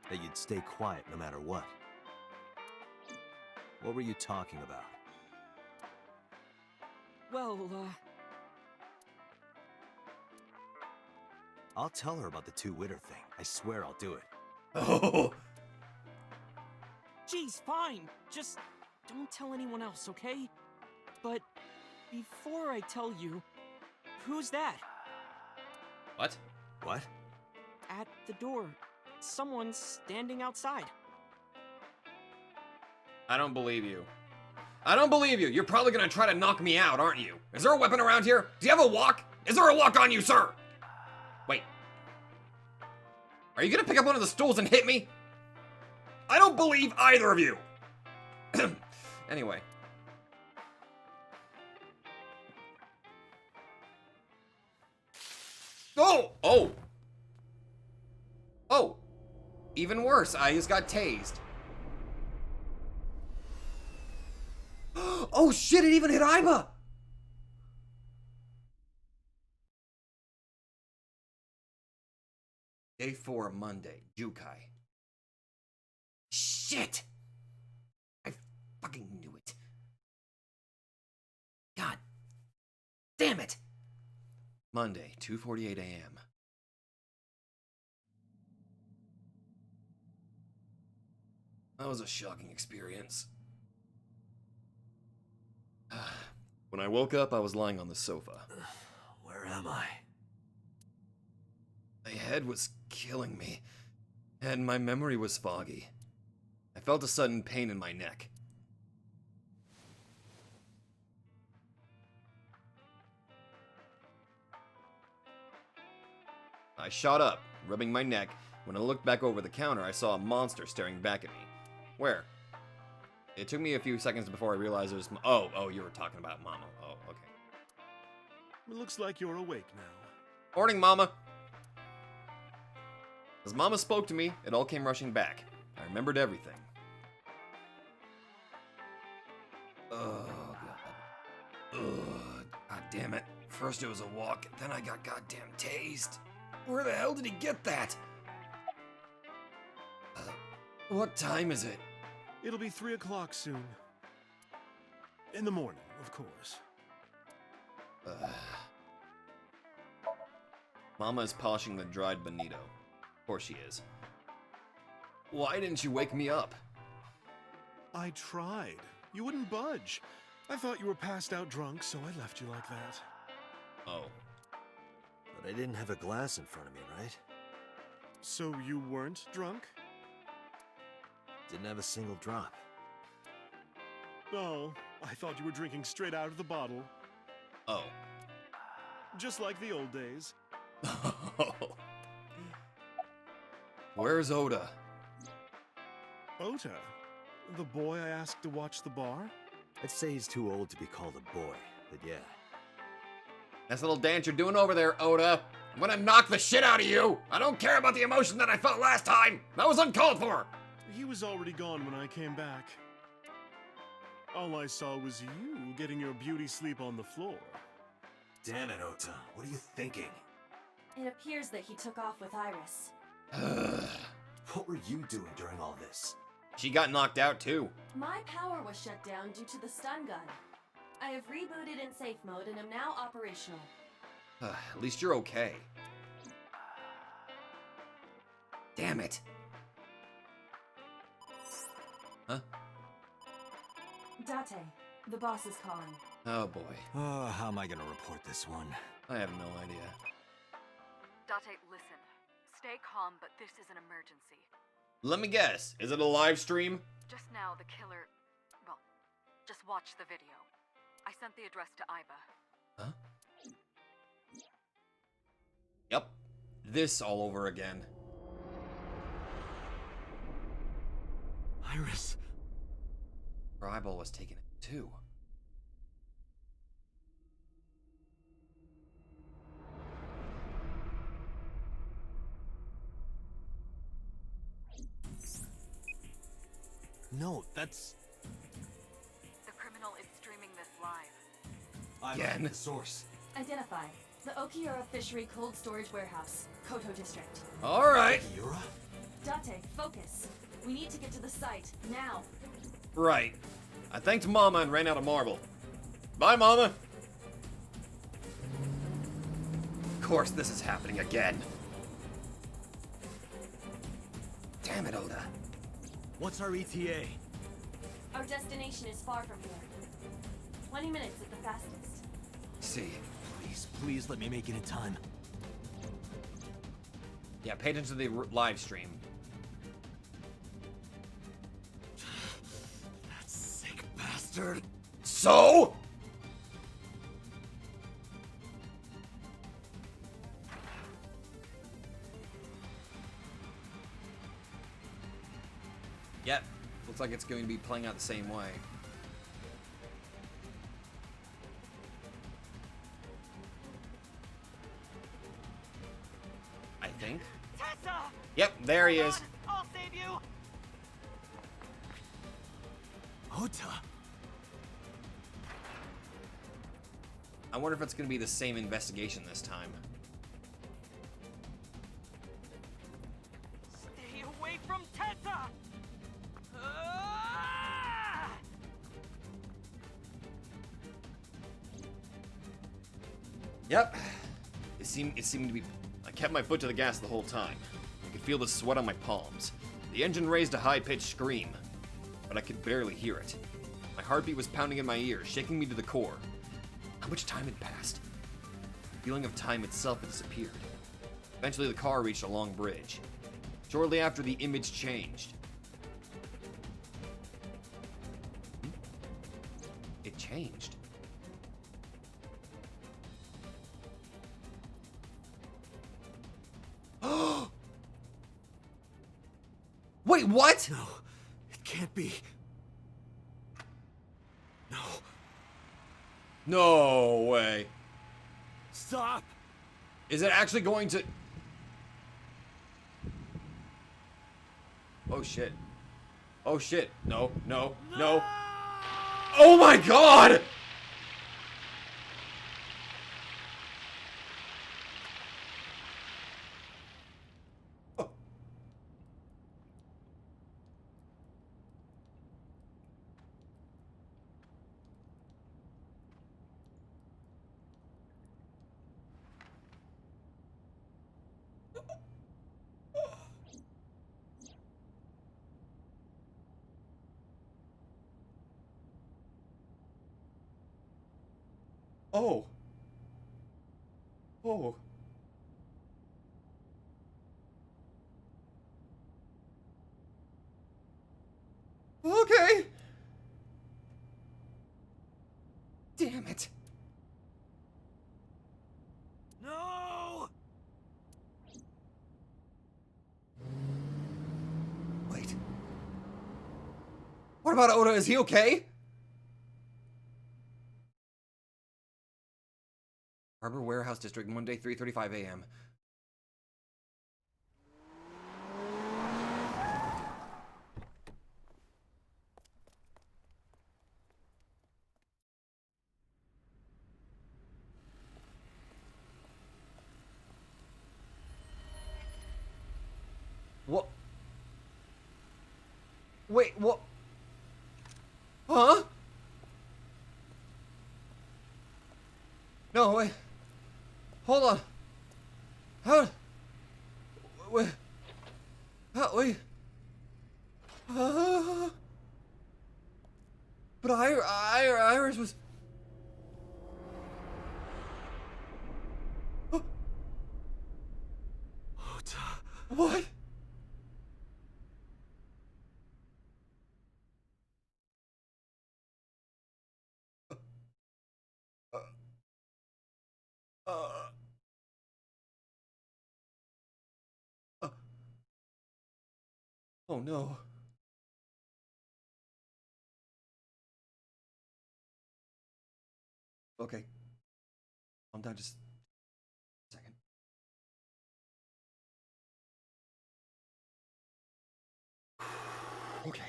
That you'd stay quiet no matter what. What were you talking about? Well, I'll tell her about the two-witter thing. I swear I'll do it. Oh! geez, fine. Just don't tell anyone else, okay? But before I tell you, who's that? What? What? At the door. Someone's standing outside. I don't believe you. I don't believe you. You're probably gonna try to knock me out, aren't you? Is there a weapon around here? Do you have a walk? Is there a walk on you, sir? Wait. Are you gonna pick up one of the stools and hit me? I don't believe either of you. Anyway. Oh! Oh! Oh! Even worse, I just got tased. Oh shit, it even hit Aiba! Day 4, Monday, Jukai. Shit! I fucking knew it. God damn it! Monday, 2:48 a.m. That was a shocking experience. When I woke up, I was lying on the sofa. Where am I? My head was killing me, and my memory was foggy. I felt a sudden pain in my neck. I shot up, rubbing my neck. When I looked back over the counter, I saw a monster staring back at me. Where? It took me a few seconds before I realized it was... Oh, you were talking about Mama. Oh, okay. It looks like you're awake now. Morning, Mama! As Mama spoke to me, it all came rushing back. I remembered everything. Oh, God. Ugh, God damn it. First it was a walk, then I got goddamn tased. Where the hell did he get that? What time is it? It'll be 3 o'clock soon. In the morning, of course. Mama is polishing the dried bonito. Of course she is. Why didn't you wake me up? I tried. You wouldn't budge. I thought you were passed out drunk, so I left you like that. Oh. But I didn't have a glass in front of me, right? So you weren't drunk? Didn't have a single drop. Oh, I thought you were drinking straight out of the bottle. Oh. Just like the old days. Where's Oda? Ota? The boy I asked to watch the bar? I'd say he's too old to be called a boy, but yeah. Nice little dance you're doing over there, Oda. I'm gonna knock the shit out of you! I don't care about the emotion that I felt last time! That was uncalled for! He was already gone when I came back. All I saw was you getting your beauty sleep on the floor. Damn it, Ota. What are you thinking? It appears that he took off with Iris. What were you doing during all this? She got knocked out too. My power was shut down due to the stun gun. I have rebooted in safe mode and am now operational. At least you're okay. Damn it. Huh? Date, the boss is calling. Oh boy. Oh, how am I gonna report this one? I have no idea. Date, listen. Stay calm, but this is an emergency. Let me guess. Is it a live stream? Just now, the killer... Well, just watch the video. I sent the address to Iba. Huh? Yep. This all over again. Iris. Her eyeball was taken too. No, that's... The criminal is streaming this live. Again? The source. Identified. The Okiura Fishery Cold Storage Warehouse, Koto District. Alright. Yura? Date, focus. We need to get to the site, now. Right. I thanked Mama and ran out of marble. Bye, Mama. Of course this is happening again. Damn it, Oda. What's our ETA? Our destination is far from here. 20 minutes at the fastest. See. Please let me make it in time. Yeah, pay attention to the live stream. That sick bastard. So? Yep. Looks like it's going to be playing out the same way. I think. Tessa! Yep, there he Hold is. on, I'll save you! Ota. I wonder if it's going to be the same investigation this time. Stay away from Tessa! Ah! Yep. It seemed to be... I kept my foot to the gas the whole time. I could feel the sweat on my palms. The engine raised a high-pitched scream, but I could barely hear it. My heartbeat was pounding in my ears, shaking me to the core. How much time had passed? The feeling of time itself had disappeared. Eventually, the car reached a long bridge. Shortly after, the image changed. It changed. Wait, what? No, it can't be. No. No way. Stop! Is it actually going to... Oh shit. Oh shit. No, no, no. Oh my god! Oh. Oh. Oh. Okay. Damn it. No! Wait. What about Oda? Is he okay? Harbor Warehouse District, Monday, 3:35 a.m. What? Wait, what? Huh? No, wait. Hold on. How? Wait. How? Wait. But Iris was. Ota. What? Uh, uh, oh no. Okay. Calm down just a second. Okay.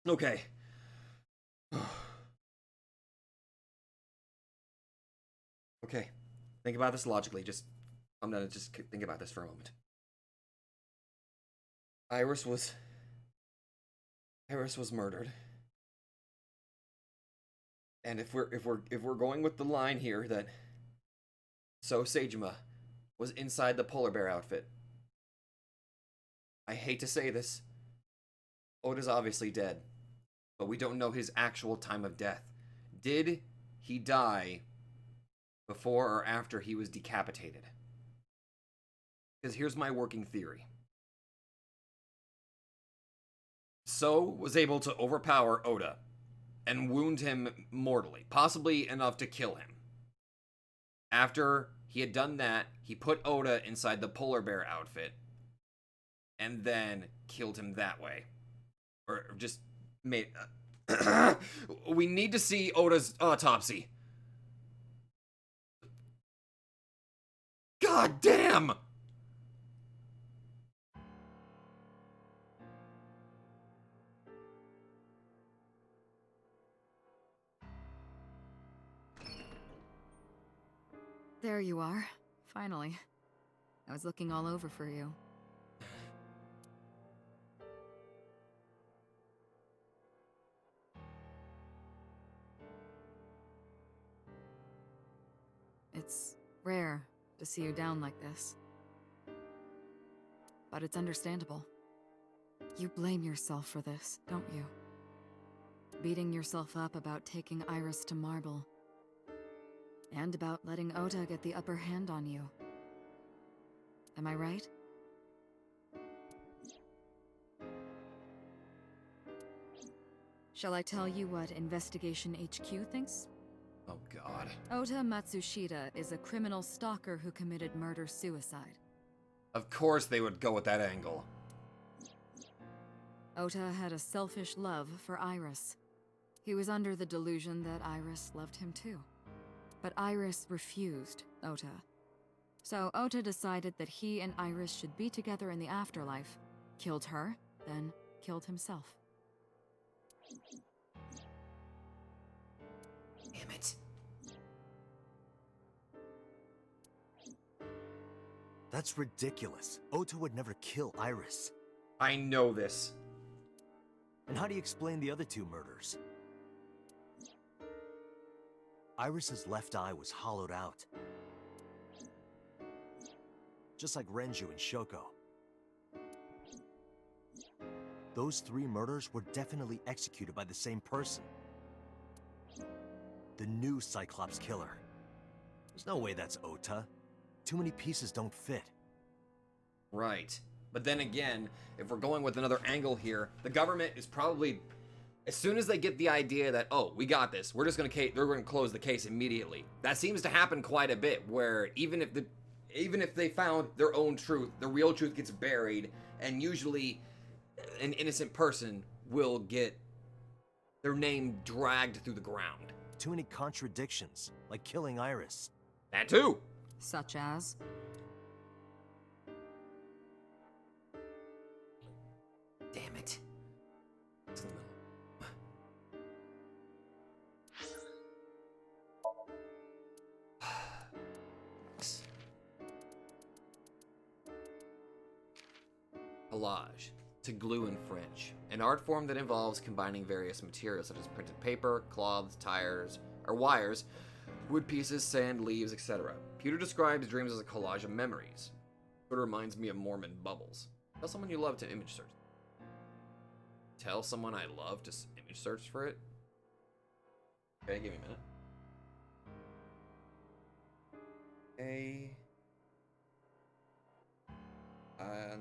Okay. Okay. Think about this logically. I'm gonna just think about this for a moment. Iris was murdered. And if we're going with the line here that So Seijima was inside the polar bear outfit. I hate to say this. Oda's obviously dead, but we don't know his actual time of death. Did he die before or after he was decapitated? Because here's my working theory. So was able to overpower Oda and wound him mortally, possibly enough to kill him. After he had done that, he put Oda inside the polar bear outfit and then killed him that way. Or just made... we need to see Oda's autopsy. God damn! There you are. Finally. I was looking all over for you. It's Rare to see you down like this. But it's understandable. You blame yourself for this, don't you? Beating yourself up about taking Iris to Marble. And about letting Ota get the upper hand on you. Am I right? Shall I tell you what Investigation HQ thinks? Oh god. Ota Matsushita is a criminal stalker who committed murder-suicide. Of course they would go with that angle. Ota had a selfish love for Iris. He was under the delusion that Iris loved him too. But Iris refused Ota. So Ota decided that he and Iris should be together in the afterlife, killed her, then killed himself. Damn it. That's ridiculous. Ota would never kill Iris. I know this. And how do you explain the other two murders? Iris's left eye was hollowed out. Just like Renju and Shoko. Those 3 murders were definitely executed by the same person. The new Cyclops killer. There's no way that's Ota. Too many pieces don't fit. Right. But then again, if we're going with another angle here, the government is probably, as soon as they get the idea that, oh, we got this, they're going to close the case immediately. That seems to happen quite a bit, where even if they found their own truth, the real truth gets buried, and usually an innocent person will get their name dragged through the ground. Too many contradictions, like killing Iris. That too. Such as? Damn it. It's in the middle. Collage, to glue in French, an art form that involves combining various materials such as printed paper, cloths, tires, or wires, wood pieces, sand, leaves, etc. Peter describes dreams as a collage of memories. Sort of reminds me of Mormon bubbles. Tell someone you love to image search. Tell someone I love to image search for it? Okay, give me a minute. Okay.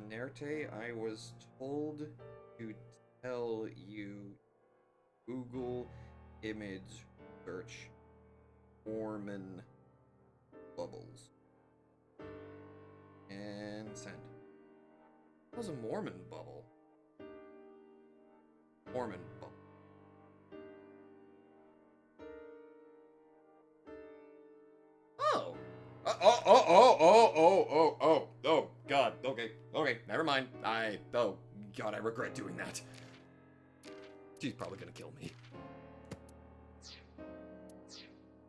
Nerte, I was told to tell you Google image search Mormon bubbles. And send. What was a Mormon bubble? Mormon bubble. Oh. Oh, God. Okay, never mind. Oh, God, I regret doing that. She's probably gonna kill me.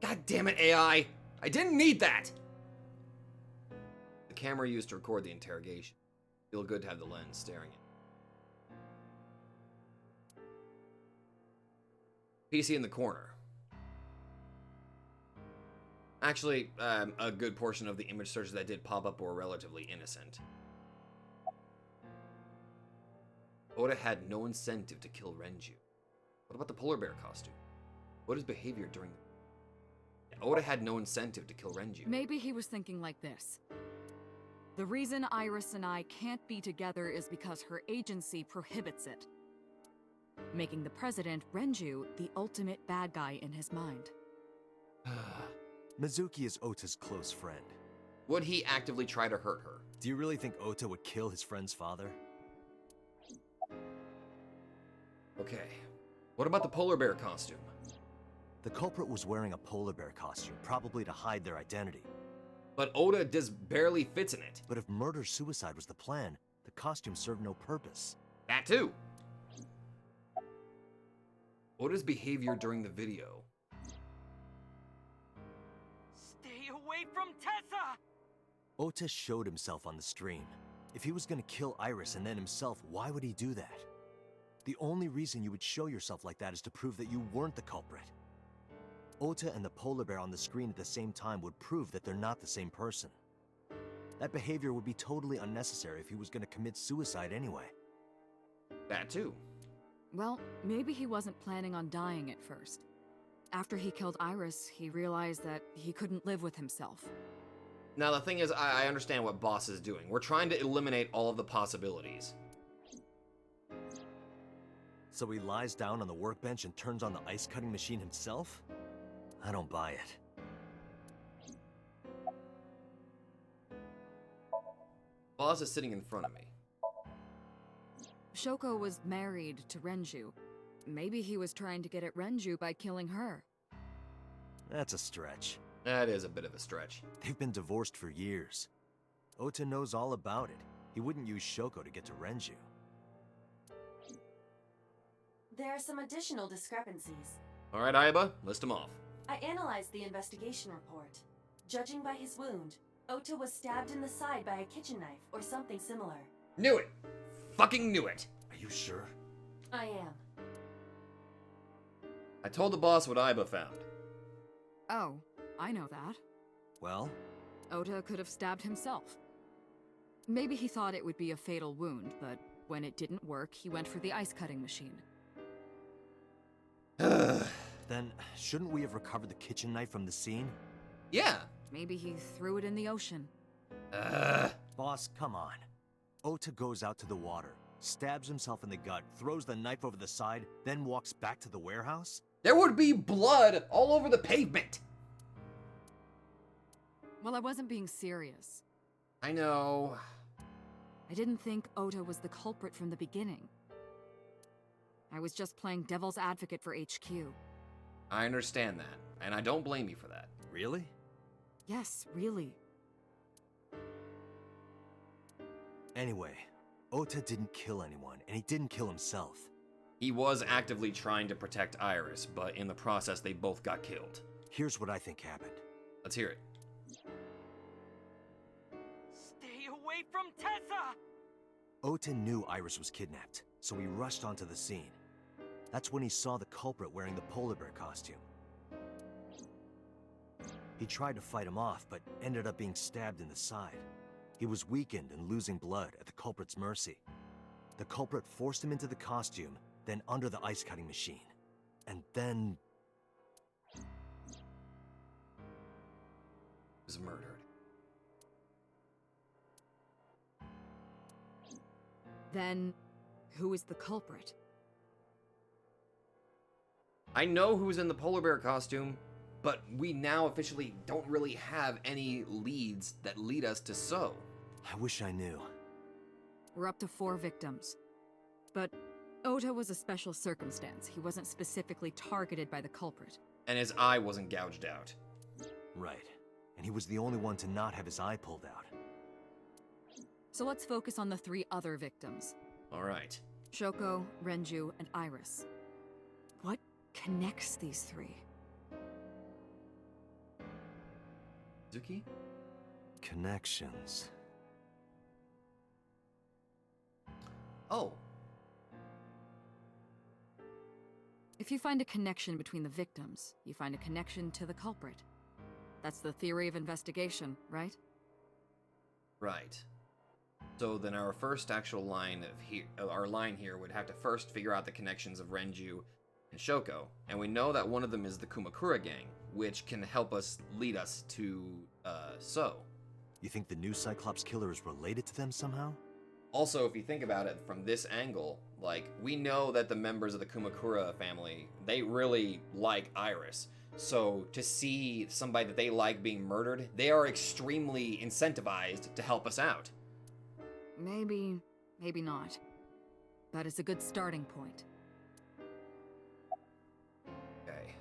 God damn it, AI! I didn't need that! The camera used to record the interrogation. Feel good to have the lens staring at. PC in the corner. Actually, a good portion of the image searches that did pop up were relatively innocent. Ota had no incentive to kill Renju. What about the polar bear costume? Ota's behavior during the... Ota had no incentive to kill Renju. Maybe he was thinking like this. The reason Iris and I can't be together is because her agency prohibits it. Making the president, Renju, the ultimate bad guy in his mind. Mizuki is Ota's close friend. Would he actively try to hurt her? Do you really think Ota would kill his friend's father? Okay. What about the polar bear costume? The culprit was wearing a polar bear costume, probably to hide their identity. But Ota just barely fits in it. But if murder-suicide was the plan, the costume served no purpose. That too. Ota's behavior during the video. Stay away from Tessa! Ota showed himself on the stream. If he was gonna kill Iris and then himself, why would he do that? The only reason you would show yourself like that is to prove that you weren't the culprit. Ota and the polar bear on the screen at the same time would prove that they're not the same person. That behavior would be totally unnecessary if he was going to commit suicide anyway. That too. Well, maybe he wasn't planning on dying at first. After he killed Iris, he realized that he couldn't live with himself. Now, the thing is, I understand what Boss is doing. We're trying to eliminate all of the possibilities. So he lies down on the workbench and turns on the ice cutting machine himself? I don't buy it. Boss is sitting in front of me. Shoko was married to Renju. Maybe he was trying to get at Renju by killing her. That's a stretch. That is a bit of a stretch. They've been divorced for years. Ota knows all about it. He wouldn't use Shoko to get to Renju. There are some additional discrepancies. All right, Aiba, list them off. I analyzed the investigation report. Judging by his wound, Ota was stabbed in the side by a kitchen knife or something similar. Knew it! Fucking knew it! Are you sure? I am. I told the boss what Aiba found. Oh, I know that. Well? Ota could have stabbed himself. Maybe he thought it would be a fatal wound, but when it didn't work, he went for the ice cutting machine. Then, shouldn't we have recovered the kitchen knife from the scene? Yeah! Maybe he threw it in the ocean. Boss, come on. Ota goes out to the water, stabs himself in the gut, throws the knife over the side, then walks back to the warehouse? There would be blood all over the pavement! Well, I wasn't being serious. I know. I didn't think Ota was the culprit from the beginning. I was just playing devil's advocate for HQ. I understand that, and I don't blame you for that. Really? Yes, really. Anyway, Ota didn't kill anyone, and he didn't kill himself. He was actively trying to protect Iris, but in the process they both got killed. Here's what I think happened. Let's hear it. Stay away from Tessa! Ota knew Iris was kidnapped, so he rushed onto the scene. That's when he saw the culprit wearing the polar bear costume. He tried to fight him off, but ended up being stabbed in the side. He was weakened and losing blood at the culprit's mercy. The culprit forced him into the costume, then under the ice cutting machine. And then... Was murdered. Then, who is the culprit? I know who's in the polar bear costume, but we now officially don't really have any leads that lead us to So. I wish I knew. We're up to 4 victims. But Ota was a special circumstance. He wasn't specifically targeted by the culprit. And his eye wasn't gouged out. Right. And he was the only one to not have his eye pulled out. So let's focus on the 3 other victims. Alright. Shoko, Renju, and Iris. What connects these 3? Zuki? Connections. Oh. If you find a connection between the victims, you find a connection to the culprit. That's the theory of investigation, right? Right. So then our first actual line our line here would have to first figure out the connections of Renju and Shoko, and we know that one of them is the Kumakura gang, which can help us lead us to So. You think the new Cyclops killer is related to them somehow? Also, if you think about it from this angle, like, we know that the members of the Kumakura family, they really like Iris. So to see somebody that they like being murdered, they are extremely incentivized to help us out. Maybe, maybe not. But it's a good starting point. Okay.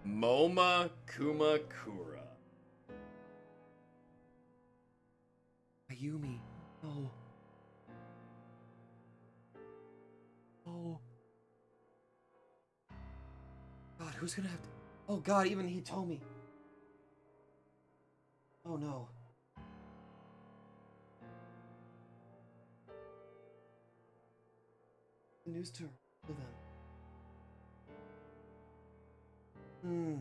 Moma Kumakura. Ayumi. No. Oh. God, who's gonna have to... Oh God, even he told me. Oh no. The news tour for them. Hmm.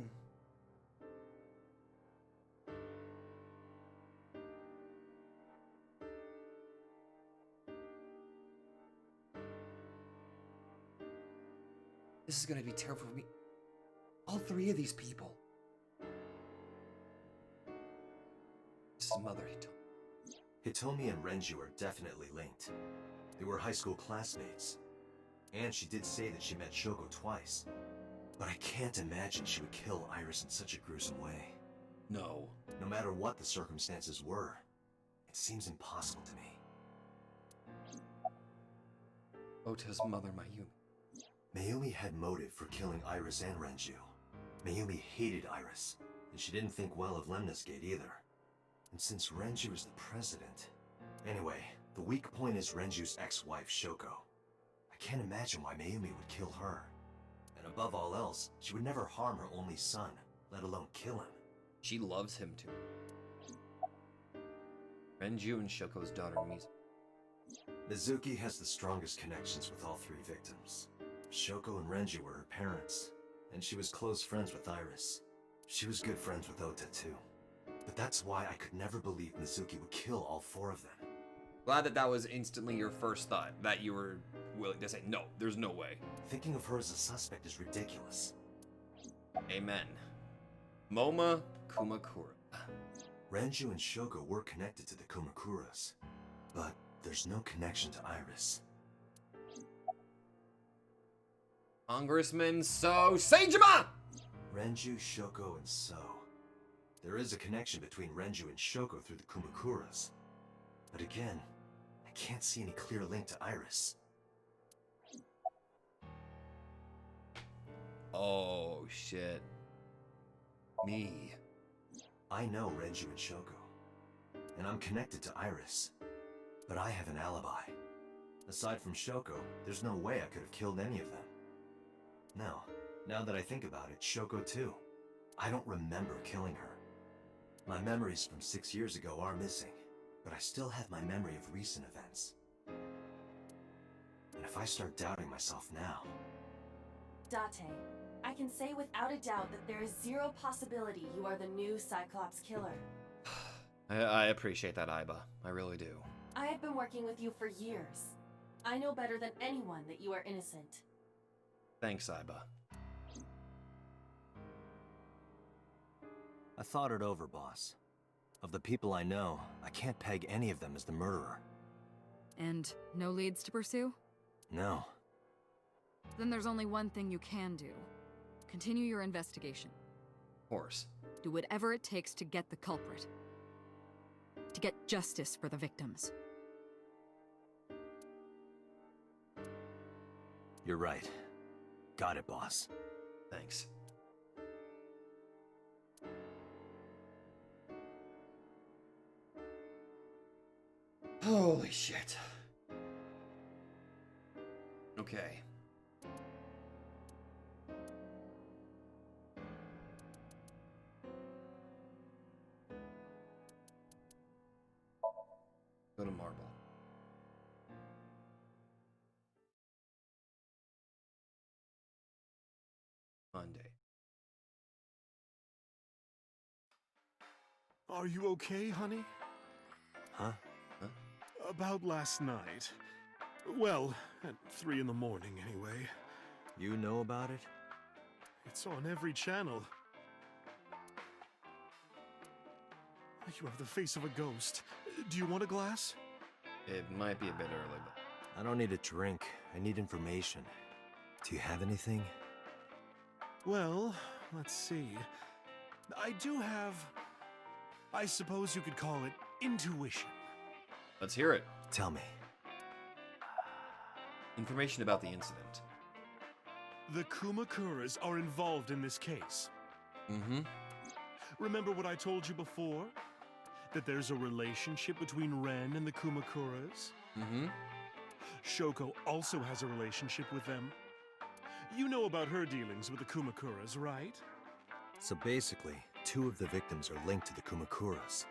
This is gonna be terrible for me. All three of these people. This is Mother Hitomi. Hitomi and Renju are definitely linked. They were high school classmates. And she did say that she met Shoko twice. But I can't imagine she would kill Iris in such a gruesome way. No. No matter what the circumstances were, it seems impossible to me. Ota's mother, Mayumi. Mayumi had motive for killing Iris and Renju. Mayumi hated Iris, and she didn't think well of Lemnis Gate either. And since Renju is the president... Anyway, the weak point is Renju's ex-wife, Shoko. I can't imagine why Mayumi would kill her. And above all else, she would never harm her only son, let alone kill him. She loves him too. Renju and Shoko's daughter, Mizu. Mizuki has the strongest connections with all three victims. Shoko and Renju were her parents, and she was close friends with Iris. She was good friends with Ota too. But that's why I could never believe Mizuki would kill all four of them. Glad that that was instantly your first thought, that you were willing to say, no, there's no way. Thinking of her as a suspect is ridiculous. Amen. Moma Kumakura. Renju and Shoko were connected to the Kumakuras, but there's no connection to Iris. Congressman So Seijima! Renju, Shoko, and So. There is a connection between Renju and Shoko through the Kumakuras. But again, I can't see any clear link to Iris. Oh, shit. Me. I know Renju and Shoko, and I'm connected to Iris, but I have an alibi. Aside from Shoko, there's no way I could have killed any of them. No, now that I think about it, Shoko too. I don't remember killing her. My memories from 6 years ago are missing, but I still have my memory of recent events. And if I start doubting myself now... Date, I can say without a doubt that there is zero possibility you are the new Cyclops killer. I appreciate that, Aiba. I really do. I have been working with you for years. I know better than anyone that you are innocent. Thanks, Aiba. I thought it over, boss. Of the people I know, I can't peg any of them as the murderer. And no leads to pursue? No. Then there's only one thing you can do. Continue your investigation. Of course. Do whatever it takes to get the culprit. To get justice for the victims. You're right. Got it, boss. Thanks. Holy shit. Okay. Go to Marble. Monday. Are you okay, honey? Huh? About last night. Well, at 3 in the morning, anyway. You know about it? It's on every channel. You have the face of a ghost. Do you want a glass? It might be a bit early, but... I don't need a drink. I need information. Do you have anything? Well, let's see. I do have... I suppose you could call it intuition. Let's hear it. Tell me. Information about the incident. The Kumakuras are involved in this case. Mm-hmm. Remember what I told you before? That there's a relationship between Ren and the Kumakuras? Mm-hmm. Shoko also has a relationship with them. You know about her dealings with the Kumakuras, right? So basically, 2 of the victims are linked to the Kumakuras.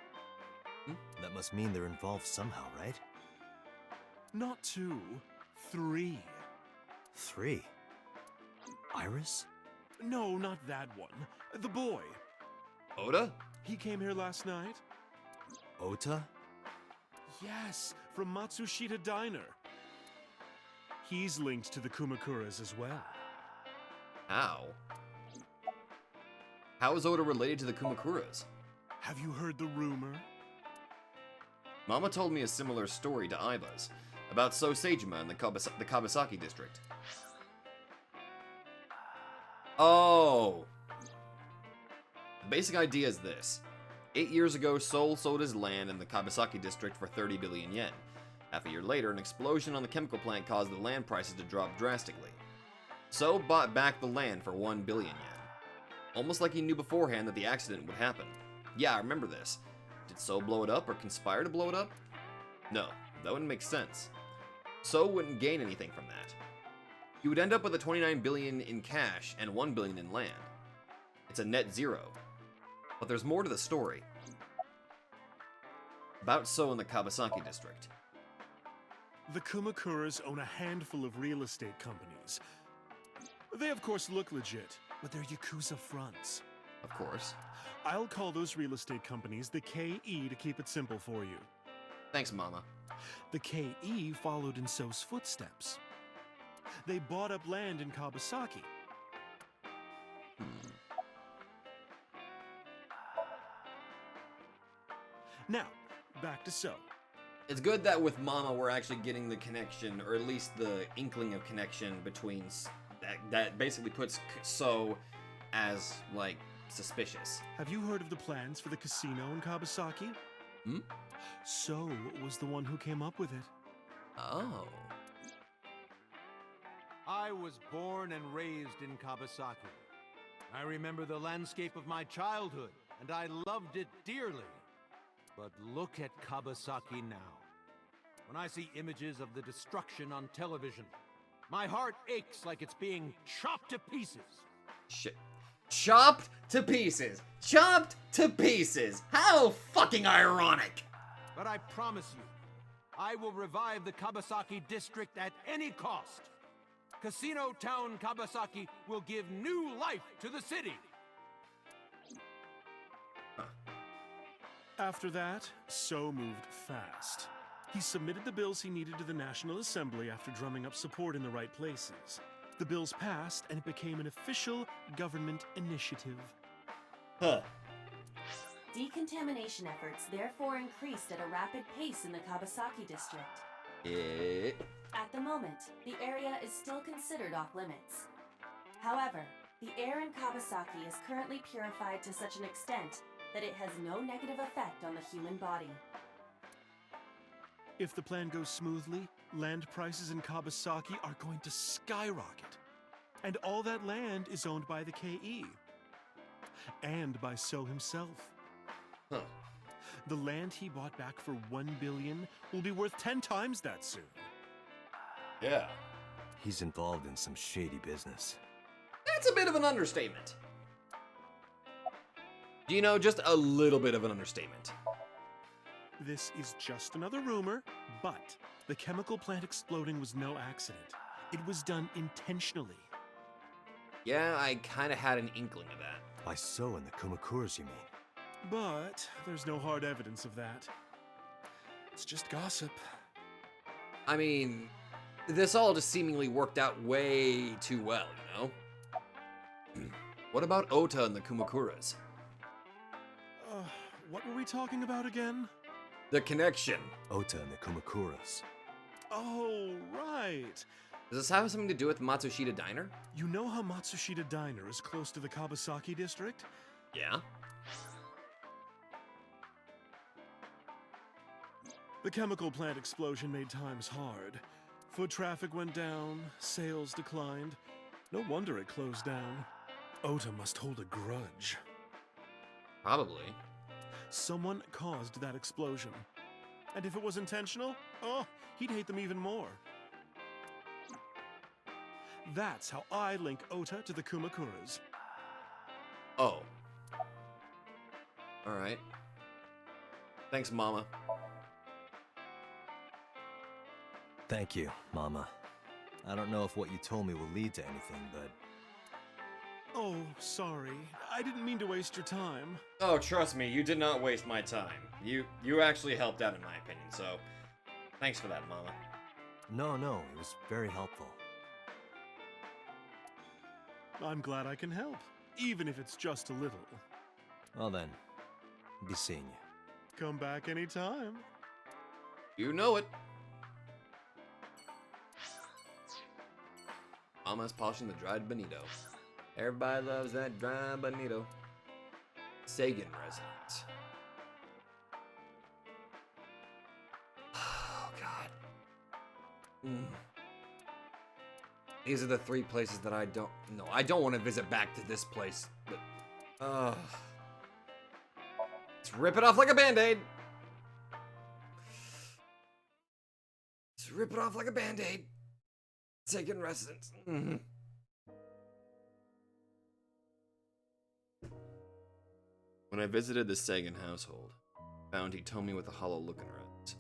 That must mean they're involved somehow, right? Not 2, 3. 3? Iris? No, not that one. The boy. Ota? He came here last night? Ota? Yes, from Matsushita Diner. He's linked to the Kumakuras as well. How? How is Ota related to the Kumakuras? Have you heard the rumor? Mama told me a similar story to Aiba's, about So Seijima in the Kabasaki district. Oh! The basic idea is this. 8 years ago, Seoul sold his land in the Kabasaki district for 30 billion yen. Half a year later, an explosion on the chemical plant caused the land prices to drop drastically. So bought back the land for 1 billion yen. Almost like he knew beforehand that the accident would happen. Yeah, I remember this. Did So blow it up or conspire to blow it up? No, that wouldn't make sense. So wouldn't gain anything from that. He would end up with a 29 billion in cash and 1 billion in land. It's a net zero. But there's more to the story. About So in the Kabasaki district. The Kumakuras own a handful of real estate companies. They of course look legit, but they're Yakuza fronts. Of course. I'll call those real estate companies the KE to keep it simple for you. Thanks, Mama. The KE followed in So's footsteps. They bought up land in Kabasaki. Now, back to So. It's good that with Mama we're actually getting the connection, or at least the inkling of connection between that basically puts So as, like, suspicious. Have you heard of the plans for the casino in Kabasaki? Hmm? So was the one who came up with it. Oh. I was born and raised in Kabasaki. I remember the landscape of my childhood, and I loved it dearly. But look at Kabasaki now. When I see images of the destruction on television, my heart aches like it's being chopped to pieces. Shit. Chopped to pieces. Chopped to pieces. How fucking ironic. But I promise you, I will revive the Kabasaki district at any cost. Casino Town Kabasaki will give new life to the city. After that, So moved fast. He submitted the bills he needed to the National Assembly after drumming up support in the right places. The bills passed, and it became an official government initiative. Huh. Decontamination efforts therefore increased at a rapid pace in the Kabasaki district. At the moment, the area is still considered off limits. However, the air in Kabasaki is currently purified to such an extent that it has no negative effect on the human body. If the plan goes smoothly, land prices in Kabasaki are going to skyrocket. And all that land is owned by the KE. And by So himself. Huh. The land he bought back for 1 billion will be worth 10 times that soon. Yeah. He's involved in some shady business. That's a bit of an understatement. You know, just a little bit of an understatement. This is just another rumor, but the chemical plant exploding was no accident. It was done intentionally. Yeah, I kinda had an inkling of that. By So and the Kumakuras, you mean? But there's no hard evidence of that. It's just gossip. I mean, this all just seemingly worked out way too well, you know? What about Ota and the Kumakuras? What were we talking about again? The connection. Ota and the Kumakuras. Oh, right. Does this have something to do with Matsushita Diner? You know how Matsushita Diner is close to the Kabasaki district? Yeah. The chemical plant explosion made times hard. Foot traffic went down, sales declined. No wonder it closed down. Ota must hold a grudge. Probably. Someone caused that explosion. And if it was intentional, oh, he'd hate them even more. That's how I link Ota to the Kumakuras. Oh. Alright. Thanks, Mama. Thank you, Mama. I don't know if what you told me will lead to anything, but Oh, sorry. I didn't mean to waste your time. Oh, trust me, you did not waste my time. You actually helped out in my opinion, so thanks for that, Mama. No, it was very helpful. I'm glad I can help, even if it's just a little. Well then, be seeing you. Come back anytime. You know it. Mama's polishing the dried bonito. Everybody loves that dried bonito. Sagan residence. Oh, God. These are the 3 places that I don't... No, I don't want to visit back to this place, but... Let's rip it off like a Band-Aid. Let's rip it off like a Band-Aid. Sagan residence. When I visited the Sagan household, I found Hitomi with a hollow look in her eyes.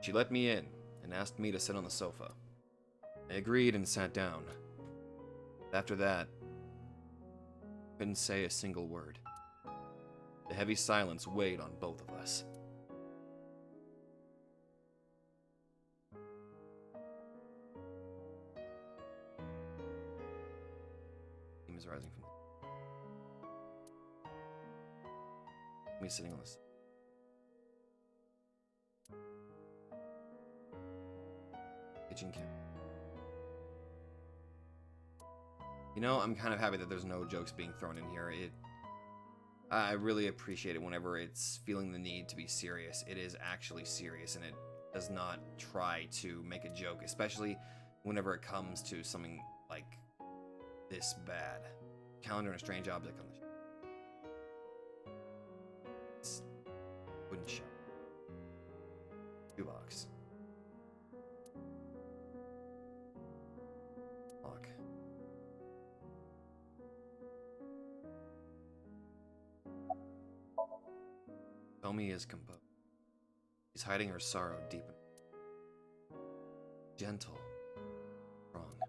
She let me in and asked me to sit on the sofa. I agreed and sat down. After that, I couldn't say a single word. The heavy silence weighed on both of us. Steam is rising from me sitting on this. Kitchen camp. You know, I'm kind of happy that there's no jokes being thrown in here. I really appreciate it whenever it's feeling the need to be serious. It is actually serious, and it does not try to make a joke, especially whenever it comes to something like this bad. Calendar and a strange object on the shelf. Wooden shelf. Shoebox. Lock. Tomi is composed. She's hiding her sorrow deep in her. Gentle. Strong.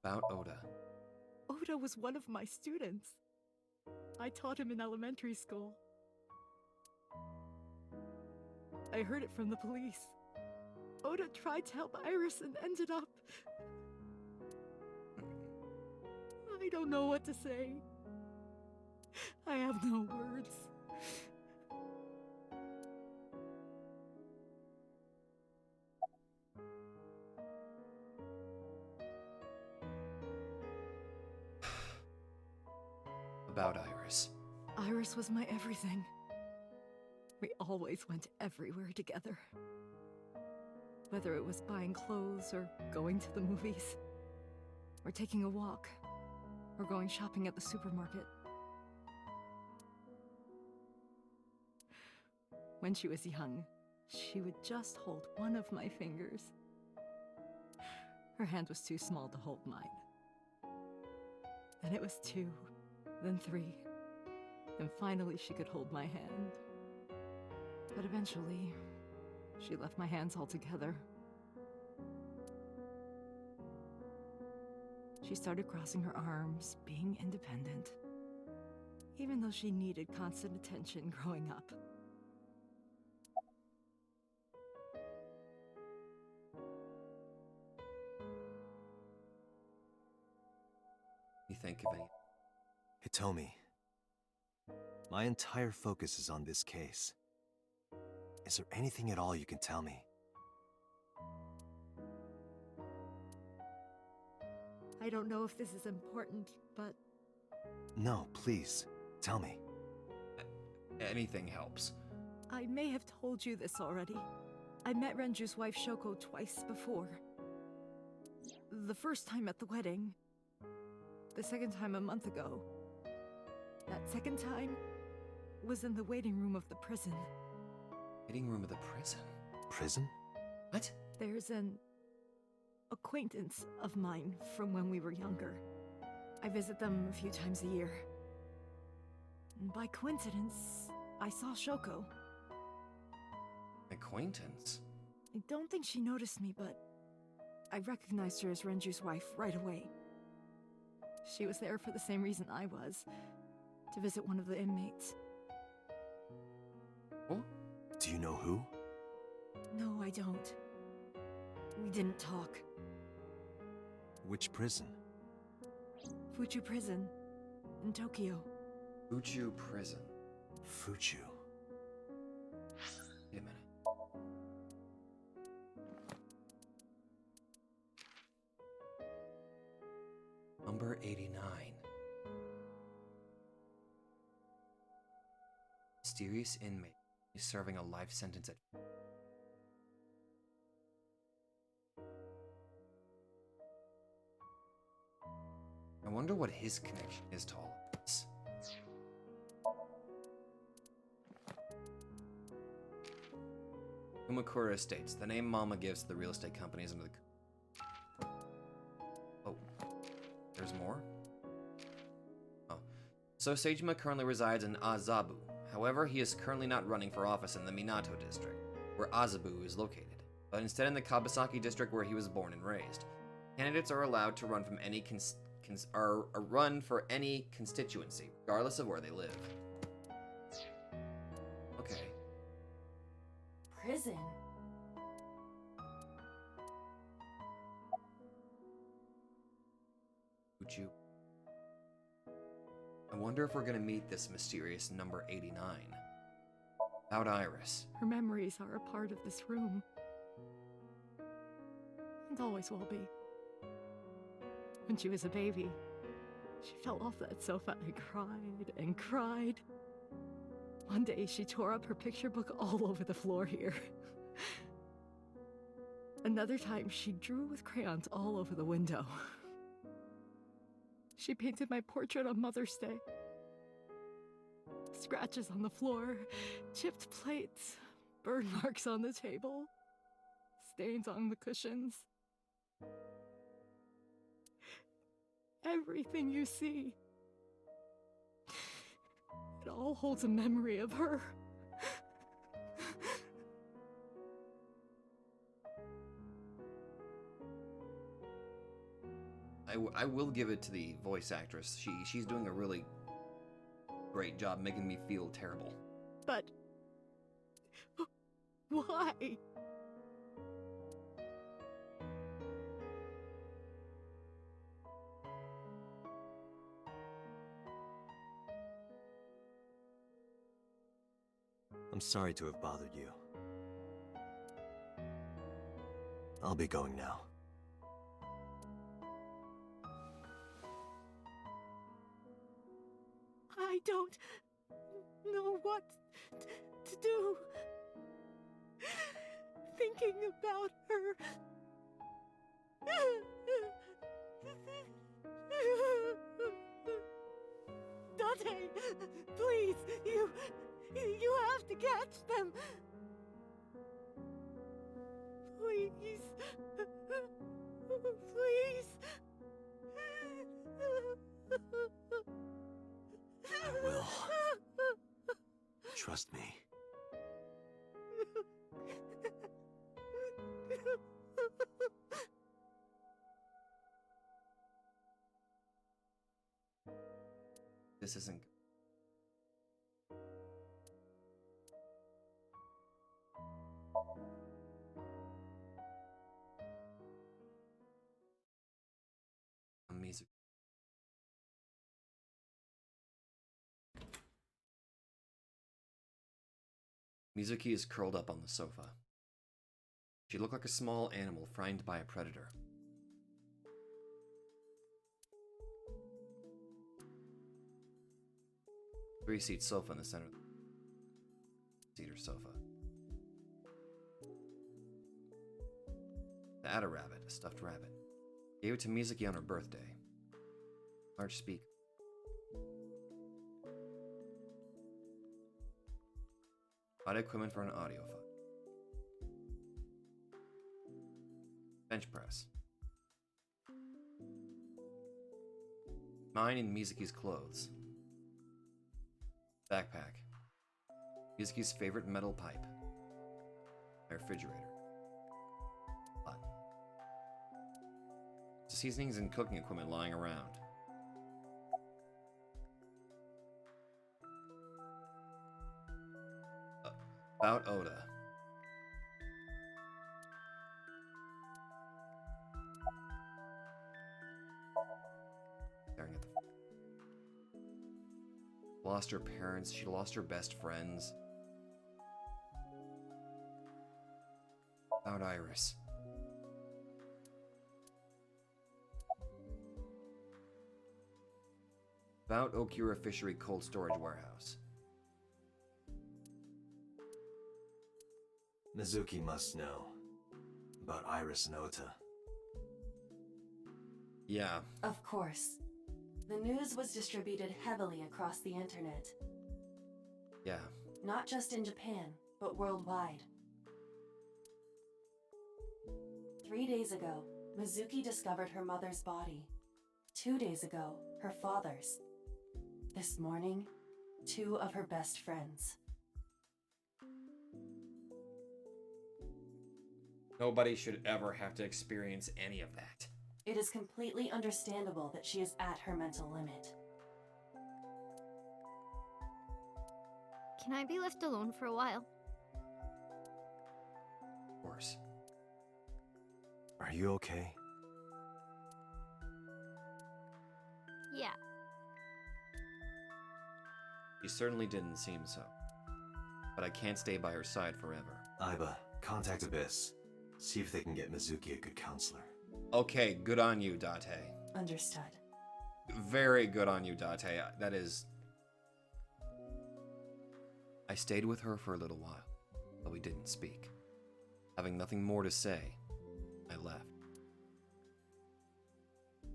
About Oda. Oda was one of my students. I taught him in elementary school. I heard it from the police. Oda tried to help Iris and ended up... I don't know what to say. I have no words. About Iris. Iris was my everything. We always went everywhere together. Whether it was buying clothes or going to the movies, or taking a walk, or going shopping at the supermarket. When she was young, she would just hold one of my fingers. Her hand was too small to hold mine. Then it was 2, then 3, and finally she could hold my hand. But eventually, she left my hands altogether. She started crossing her arms, being independent, even though she needed constant attention growing up. You think of any... Hitomi, my entire focus is on this case. Is there anything at all you can tell me? I don't know if this is important, but... No, please, tell me. Anything helps. I may have told you this already. I met Renju's wife Shoko twice before. The first time at the wedding. The second time a month ago. That second time was in the waiting room of the prison. Waiting room of the prison? Prison? What? There's an acquaintance of mine from when we were younger. I visit them a few times a year. And by coincidence, I saw Shoko. Acquaintance? I don't think she noticed me, but I recognized her as Renju's wife right away. She was there for the same reason I was, to visit one of the inmates. What? Do you know who? No, I don't. We didn't talk. Which prison? Fuchu Prison, in Tokyo. Uchu Prison. Fuchu. Wait a minute. Number 89. Mysterious inmate is serving a life sentence at... I wonder what his connection is to all of this. Umakura states, the name Mama gives to the real estate companies under the... Oh. There's more? Oh. So Seijima currently resides in Azabu. However, he is currently not running for office in the Minato district, where Azabu is located, but instead in the Kabasaki district where he was born and raised. Candidates are allowed to run from any run for any constituency, regardless of where they live. Okay. Prison? Uchu. I wonder if we're gonna meet this mysterious number 89. About Iris. Her memories are a part of this room. And always will be. When she was a baby, she fell off that sofa and cried and cried. One day she tore up her picture book all over the floor here. Another time she drew with crayons all over the window. She painted my portrait on Mother's Day. Scratches on the floor, chipped plates, burn marks on the table, stains on the cushions. Everything you see, it all holds a memory of her. I will give it to the voice actress. She's doing a really great job making me feel terrible. But why? I'm sorry to have bothered you. I'll be going now. I don't know what to do. Thinking about her. Dante, please, you have to catch them. Please. Please. I will. Trust me. This isn't... Mizuki. Mizuki is curled up on the sofa. She looked like a small animal frightened by a predator. Three-seat sofa in the center of the cedar sofa. The Ada rabbit, a stuffed rabbit. Gave it to Mizuki on her birthday. Large speaker. Audio equipment for an audiophone. Bench press. Mine in Mizuki's clothes. Backpack. Mizuki's favorite metal pipe. My refrigerator. Pot. seasonings and cooking equipment lying around. About Oda. Staring at the... Lost her parents, she lost her best friends. About Iris. About Okura Fishery Cold Storage Warehouse. Mizuki must know about Iris and Ota. Yeah. Of course. The news was distributed heavily across the internet. Yeah. Not just in Japan, but worldwide. 3 days ago, Mizuki discovered her mother's body. 2 days ago, her father's. This morning, 2 of her best friends. Nobody should ever have to experience any of that. It is completely understandable that she is at her mental limit. Can I be left alone for a while? Of course. Are you okay? Yeah. She certainly didn't seem so. But I can't stay by her side forever. Aiba, contact Abyss. See if they can get Mizuki a good counselor. Okay, good on you, Date. Understood. Very good on you, Date. That is... I stayed with her for a little while, but we didn't speak. Having nothing more to say, I left.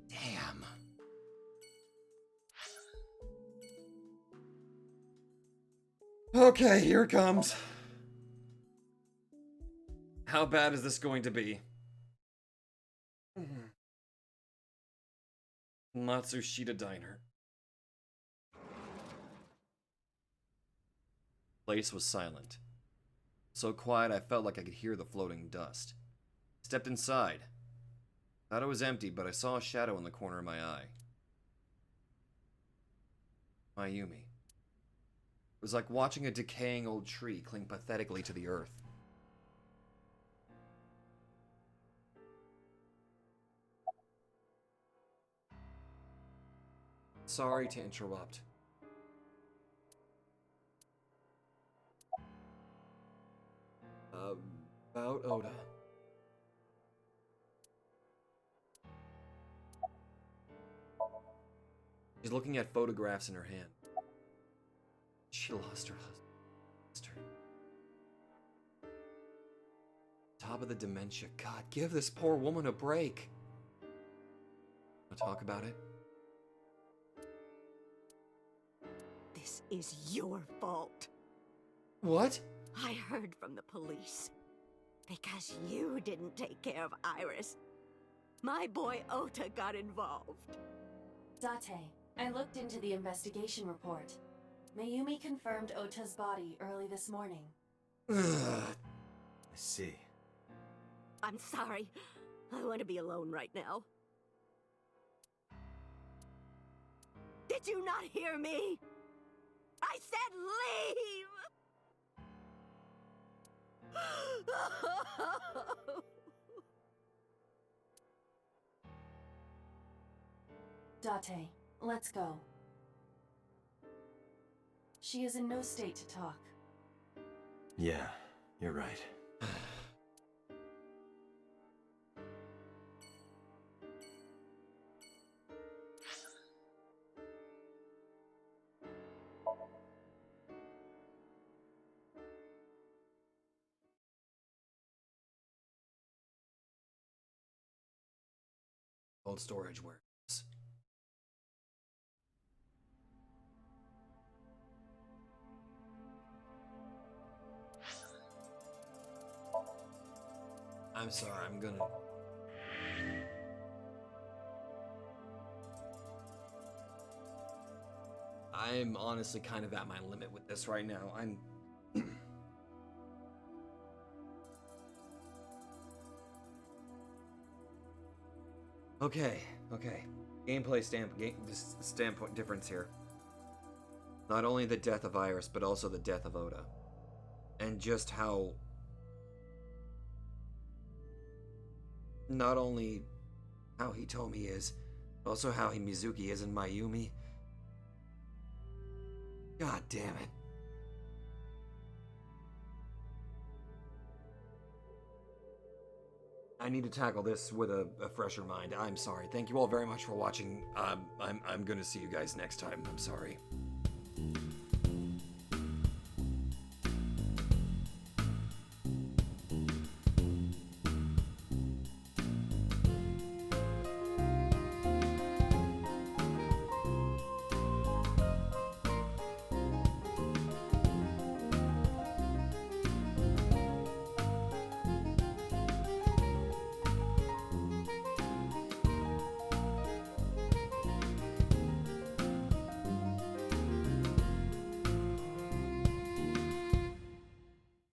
Damn. Okay, here it comes. How bad is this going to be? Matsushita Diner. Place was silent. So quiet I felt like I could hear the floating dust. Stepped inside. Thought it was empty, but I saw a shadow in the corner of my eye. Mayumi. It was like watching a decaying old tree cling pathetically to the earth. Sorry to interrupt. About Oda. She's looking at photographs in her hand. She lost her husband. Top of the dementia. God, give this poor woman a break. Wanna talk about it? This is your fault. What? I heard from the police. Because you didn't take care of Iris. My boy Ota got involved. Date, I looked into the investigation report. Mayumi confirmed Ota's body early this morning. I see. I'm sorry. I want to be alone right now. Did you not hear me? I said leave! Date, let's go. She is in no state to talk. Yeah, you're right. Old storage warehouse. I'm sorry, I'm gonna... I'm honestly kind of at my limit with this right now. Okay. Gameplay standpoint difference here. Not only the death of Iris, but also the death of Oda. And just how... Not only how Hitomi is, but also how Mizuki is in Mayumi. God damn it. I need to tackle this with a fresher mind. I'm sorry. Thank you all very much for watching. I'm gonna see you guys next time. I'm sorry.